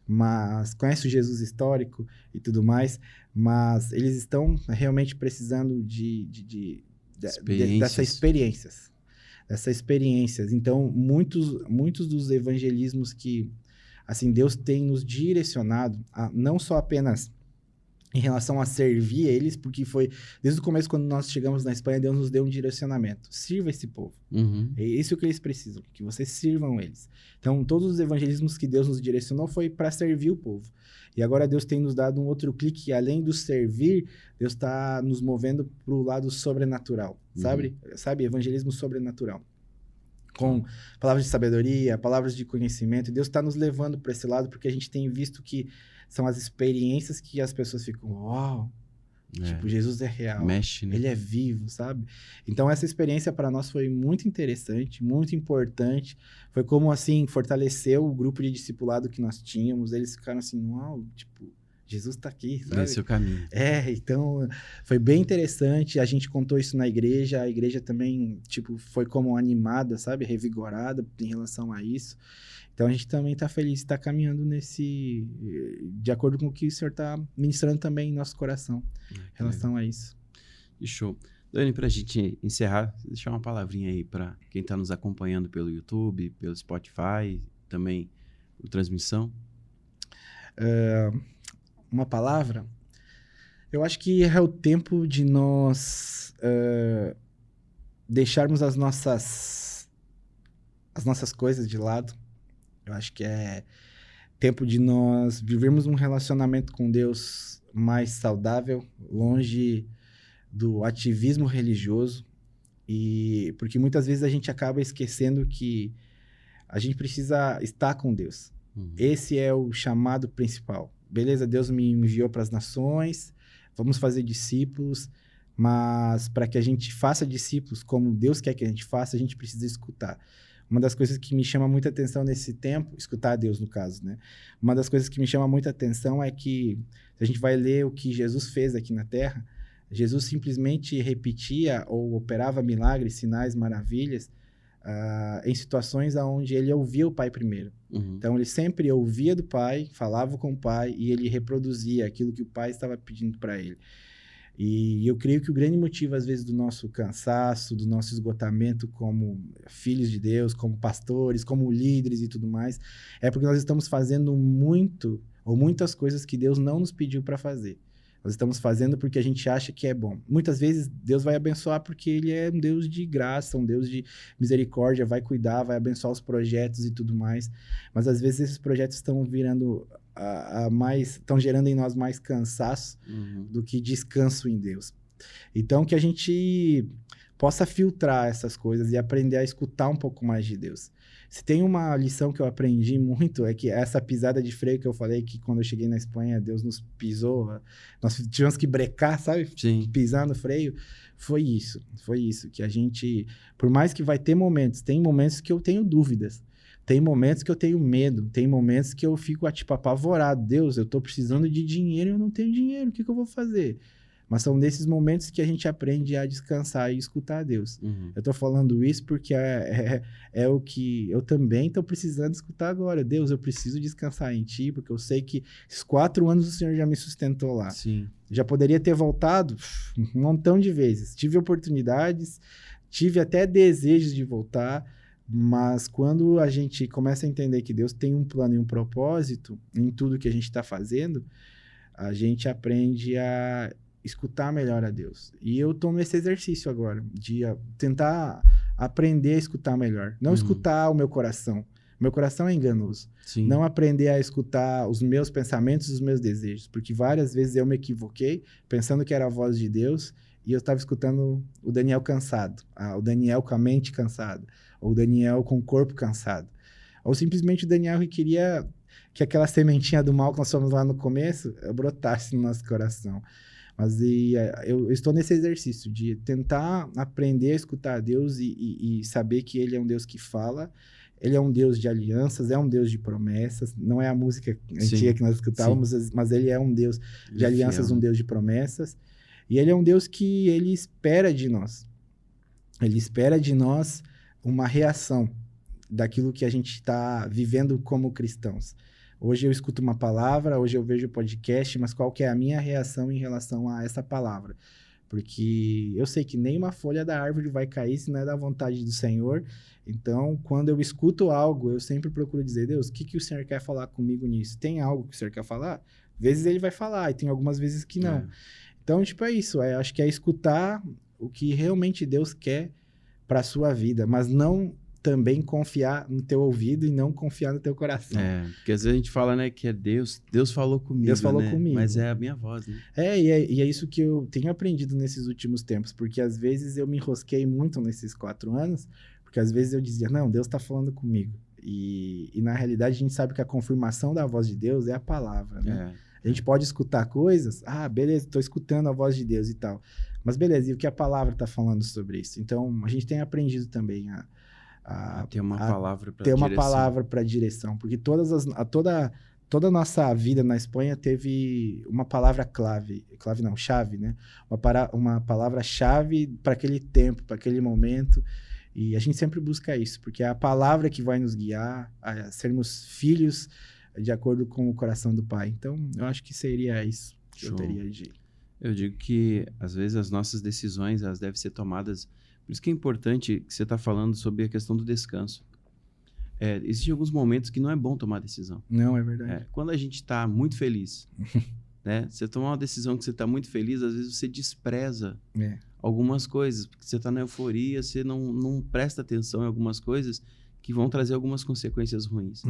S2: mas conhecem o Jesus histórico e tudo mais, mas eles estão realmente precisando dessas experiências. Então, muitos dos evangelismos que assim, Deus tem nos direcionado a não só apenas em relação a servir eles, porque foi desde o começo, quando nós chegamos na Espanha, Deus nos deu um direcionamento. Sirva esse povo. É isso que eles precisam, que vocês sirvam eles. Então, todos os evangelismos que Deus nos direcionou foi para servir o povo. E agora Deus tem nos dado um outro clique, além do servir, Deus está nos movendo para o lado sobrenatural, sabe? Evangelismo sobrenatural. Com palavras de sabedoria, palavras de conhecimento. Deus está nos levando para esse lado, porque a gente tem visto que são as experiências que as pessoas ficam, uau, tipo, Jesus é real.
S1: Mexe, né?
S2: Ele é vivo, sabe? Então, essa experiência para nós foi muito interessante, muito importante. Foi como, assim, fortaleceu o grupo de discipulado que nós tínhamos. Eles ficaram assim, uau, tipo, Jesus está aqui, sabe?
S1: Esse é o caminho.
S2: Então, foi bem interessante. A gente contou isso na igreja. A igreja também, tipo, foi como animada, sabe? Revigorada em relação a isso. Então, a gente também está feliz de estar caminhando de acordo com o que o Senhor está ministrando também em nosso coração em relação a isso.
S1: E show. Dani, para a gente encerrar, deixar uma palavrinha aí para quem está nos acompanhando pelo YouTube, pelo Spotify, também por transmissão.
S2: Uma palavra, eu acho que é o tempo de nós deixarmos as nossas coisas de lado. Eu acho que é tempo de nós vivermos um relacionamento com Deus mais saudável, longe do ativismo religioso, e porque muitas vezes a gente acaba esquecendo que a gente precisa estar com Deus. Esse é o chamado principal. Beleza, Deus me enviou para as nações, vamos fazer discípulos, mas para que a gente faça discípulos como Deus quer que a gente faça, a gente precisa escutar. Uma das coisas que me chama muita atenção nesse tempo, escutar a Deus no caso, né? Uma das coisas que me chama muita atenção é que, se a gente vai ler o que Jesus fez aqui na Terra, Jesus simplesmente repetia ou operava milagres, sinais, maravilhas, em situações onde ele ouvia o Pai primeiro. Então, ele sempre ouvia do Pai, falava com o Pai e ele reproduzia aquilo que o Pai estava pedindo para ele. E eu creio que o grande motivo, às vezes, do nosso cansaço, do nosso esgotamento como filhos de Deus, como pastores, como líderes e tudo mais, é porque nós estamos fazendo muito ou muitas coisas que Deus não nos pediu para fazer. Nós estamos fazendo porque a gente acha que é bom. Muitas vezes Deus vai abençoar porque Ele é um Deus de graça, um Deus de misericórdia, vai cuidar, vai abençoar os projetos e tudo mais. Mas às vezes esses projetos estão virando estão gerando em nós mais cansaço do que descanso em Deus. Então, que a gente possa filtrar essas coisas e aprender a escutar um pouco mais de Deus. Se tem uma lição que eu aprendi muito, é que essa pisada de freio que eu falei, que quando eu cheguei na Espanha, Deus nos pisou, nós tivemos que brecar, sabe?
S1: Sim.
S2: Pisar no freio. Foi isso, que a gente, por mais que vai ter momentos, tem momentos que eu tenho dúvidas, tem momentos que eu tenho medo, tem momentos que eu fico, tipo, apavorado. Deus, eu tô precisando de dinheiro e eu não tenho dinheiro, o que eu vou fazer? Mas são nesses momentos que a gente aprende a descansar e escutar a Deus. Eu tô falando isso porque é o que eu também tô precisando escutar agora. Deus, eu preciso descansar em Ti, porque eu sei que esses 4 anos o Senhor já me sustentou lá.
S1: Sim.
S2: Já poderia ter voltado um montão de vezes. Tive oportunidades, tive até desejos de voltar, mas quando a gente começa a entender que Deus tem um plano e um propósito em tudo que a gente está fazendo, a gente aprende a escutar melhor a Deus. E eu estou nesse exercício agora, de tentar aprender a escutar melhor. Não escutar o meu coração. Meu coração é enganoso.
S1: Sim.
S2: Não aprender a escutar os meus pensamentos e os meus desejos. Porque várias vezes eu me equivoquei, pensando que era a voz de Deus, e eu estava escutando o Daniel cansado. O Daniel com a mente cansada. Ou o Daniel com o corpo cansado. Ou simplesmente o Daniel que queria que aquela sementinha do mal que nós falamos lá no começo brotasse no nosso coração. Mas eu estou nesse exercício de tentar aprender a escutar a Deus e saber que Ele é um Deus que fala, Ele é um Deus de alianças, é um Deus de promessas. Não é a música antiga que nós escutávamos, mas Ele é um Deus de alianças,
S1: fiel,
S2: um Deus de promessas. E Ele é um Deus que Ele espera de nós. Ele espera de nós uma reação daquilo que a gente está vivendo como cristãos. Hoje eu escuto uma palavra, hoje eu vejo o podcast, mas qual que é a minha reação em relação a essa palavra? Porque eu sei que nenhuma folha da árvore vai cair se não é da vontade do Senhor. Então, quando eu escuto algo, eu sempre procuro dizer, Deus, o que o Senhor quer falar comigo nisso? Tem algo que o Senhor quer falar? Às vezes Ele vai falar, e tem algumas vezes que não. Então, tipo, é isso. Acho que é escutar o que realmente Deus quer para a sua vida, mas não também confiar no teu ouvido e não confiar no teu coração.
S1: Porque às vezes a gente fala, né, que é Deus falou comigo,
S2: Deus falou comigo.
S1: Mas é a minha voz, né?
S2: E é isso que eu tenho aprendido nesses últimos tempos, porque às vezes eu me enrosquei muito nesses 4 anos, porque às vezes eu dizia, não, Deus está falando comigo. E na realidade a gente sabe que a confirmação da voz de Deus é a palavra, né? A gente pode escutar coisas, beleza, estou escutando a voz de Deus e tal. Mas beleza, e o que a palavra está falando sobre isso? Então, a gente tem aprendido também a
S1: ter uma palavra para
S2: ter uma palavra para direção, porque toda a nossa vida na Espanha teve uma palavra chave, né? Uma palavra-chave para aquele tempo, para aquele momento, e a gente sempre busca isso, porque é a palavra que vai nos guiar a sermos filhos de acordo com o coração do Pai. Então, eu acho que seria isso que eu teria de...
S1: Eu digo que, às vezes, as nossas decisões, elas devem ser tomadas... Por isso que é importante que você está falando sobre a questão do descanso. Existem alguns momentos que não é bom tomar decisão.
S2: Não, é verdade.
S1: Quando a gente está muito feliz, né? Você tomar uma decisão que você está muito feliz, às vezes você despreza algumas coisas, porque você está na euforia, você não presta atenção em algumas coisas que vão trazer algumas consequências ruins.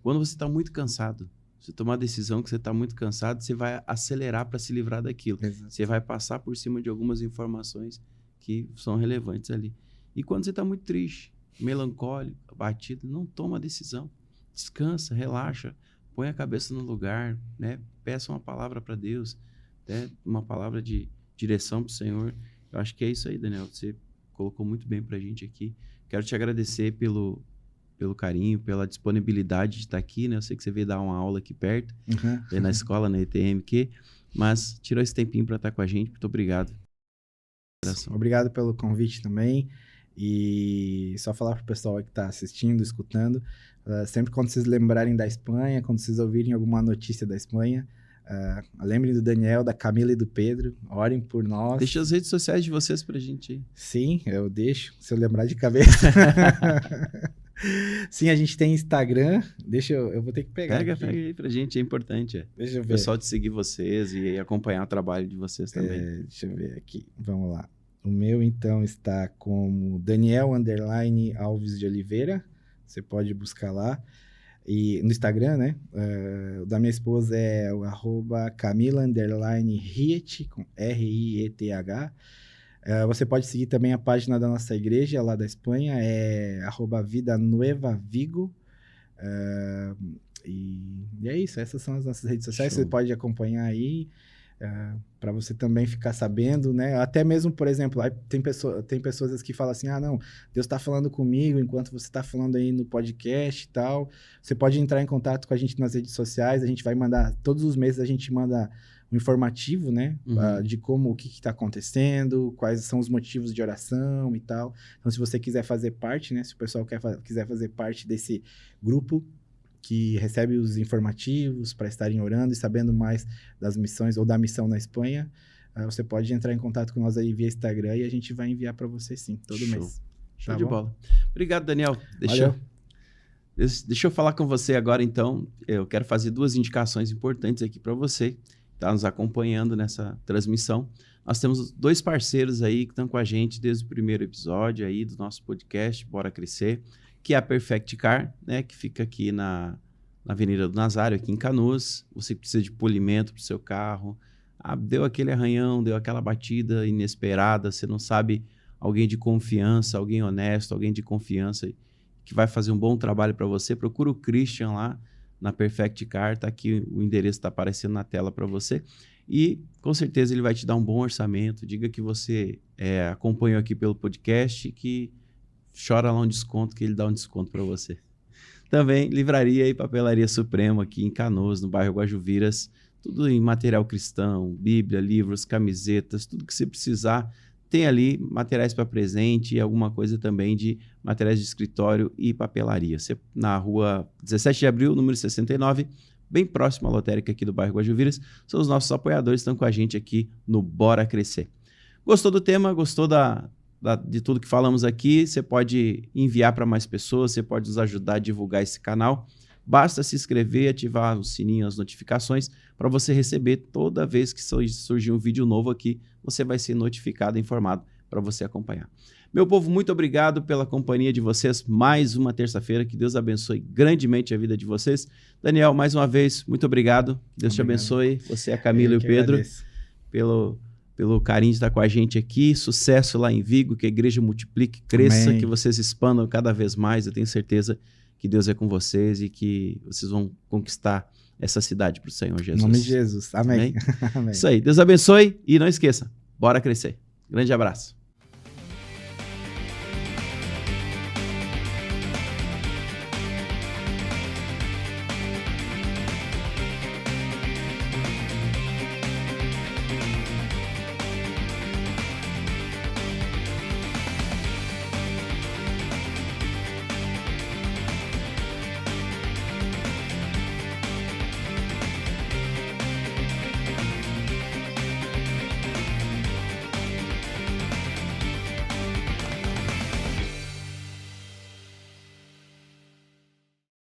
S1: Quando você está muito cansado, você tomar a decisão que você está muito cansado, você vai acelerar para se livrar daquilo.
S2: Exato.
S1: Você vai passar por cima de algumas informações que são relevantes ali. E quando você está muito triste, melancólico, abatido, não toma a decisão. Descansa, relaxa, põe a cabeça no lugar, né? Peça uma palavra para Deus, né? Uma palavra de direção para o Senhor. Eu acho que é isso aí, Daniel. Você colocou muito bem para a gente aqui. Quero te agradecer pelo carinho, pela disponibilidade de estar aqui, né? Eu sei que você veio dar uma aula aqui perto, na escola, na ETMQ, mas tirou esse tempinho para estar com a gente. Muito obrigado.
S2: Obrigado pelo convite também. E só falar para o pessoal que está assistindo, escutando, sempre quando vocês lembrarem da Espanha, quando vocês ouvirem alguma notícia da Espanha, lembrem do Daniel, da Camila e do Pedro, orem por nós.
S1: Deixa as redes sociais de vocês pra gente aí.
S2: Sim, eu deixo, se eu lembrar de cabeça. Sim, a gente tem Instagram. Eu vou ter que pegar.
S1: Pega aí pra gente, é importante.
S2: Deixa eu ver.
S1: O pessoal de seguir vocês e acompanhar o trabalho de vocês também.
S2: Deixa eu ver aqui. Vamos lá. O meu, então, está como Daniel_Alves de Oliveira. Você pode buscar lá. E no Instagram, né? O da minha esposa é o @Camila_Rieth, com Rieth. Você pode seguir também a página da nossa igreja lá da Espanha, é @VidaNuevaVigo. E é isso, essas são as nossas redes sociais.
S1: Show.
S2: Você pode acompanhar aí, para você também ficar sabendo, né? Até mesmo, por exemplo, tem pessoas que falam assim, não, Deus está falando comigo enquanto você está falando aí no podcast e tal. Você pode entrar em contato com a gente nas redes sociais, a gente vai mandar, todos os meses a gente manda um informativo, né? De o que está acontecendo, quais são os motivos de oração e tal. Então, se você quiser fazer parte, né? Se o pessoal quiser fazer parte desse grupo que recebe os informativos para estarem orando e sabendo mais das missões ou da missão na Espanha, você pode entrar em contato com nós aí via Instagram e a gente vai enviar para você sim, todo mês.
S1: Show de bola. Obrigado, Daniel.
S2: Valeu.
S1: Deixa eu falar com você agora, então. Eu quero fazer 2 indicações importantes aqui para você, que está nos acompanhando nessa transmissão. Nós temos 2 parceiros aí que estão com a gente desde o primeiro episódio aí do nosso podcast, Bora Crescer, que é a Perfect Car, né, que fica aqui na Avenida do Nazário, aqui em Canoas. Você precisa de polimento para o seu carro, deu aquele arranhão, deu aquela batida inesperada, você não sabe, alguém de confiança, alguém honesto, alguém de confiança que vai fazer um bom trabalho para você, procura o Christian lá na Perfect Car, tá aqui, o endereço está aparecendo na tela para você. e com certeza ele vai te dar um bom orçamento. Diga que você acompanhou aqui pelo podcast e que chora lá um desconto, que ele dá um desconto para você. Também Livraria e Papelaria Suprema aqui em Canoas, no bairro Guajuviras, tudo em material cristão, Bíblia, livros, camisetas, tudo que você precisar. Tem ali materiais para presente e alguma coisa também de materiais de escritório e papelaria. Você, na rua 17 de abril, número 69, bem próximo à lotérica aqui do bairro Guajuviras, são os nossos apoiadores, estão com a gente aqui no Bora Crescer. Gostou do tema? Gostou de tudo que falamos aqui? Você pode enviar para mais pessoas, você pode nos ajudar a divulgar esse canal. Basta se inscrever, ativar o sininho, as notificações, para você receber toda vez que surgir um vídeo novo aqui, você vai ser notificado e informado para você acompanhar. Meu povo, muito obrigado pela companhia de vocês. Mais uma terça-feira, que Deus abençoe grandemente a vida de vocês. Daniel, mais uma vez, muito obrigado. Que Deus te abençoe. Você, a Camila e o Pedro, pelo carinho de estar com a gente aqui. Sucesso lá em Vigo, que a igreja multiplique, cresça, que vocês expandam cada vez mais. Eu tenho certeza que Deus é com vocês e que vocês vão conquistar essa cidade para o Senhor Jesus.
S2: Em nome de Jesus. Amém.
S1: Amém? Amém. Isso aí. Deus abençoe e não esqueça, bora crescer. Grande abraço.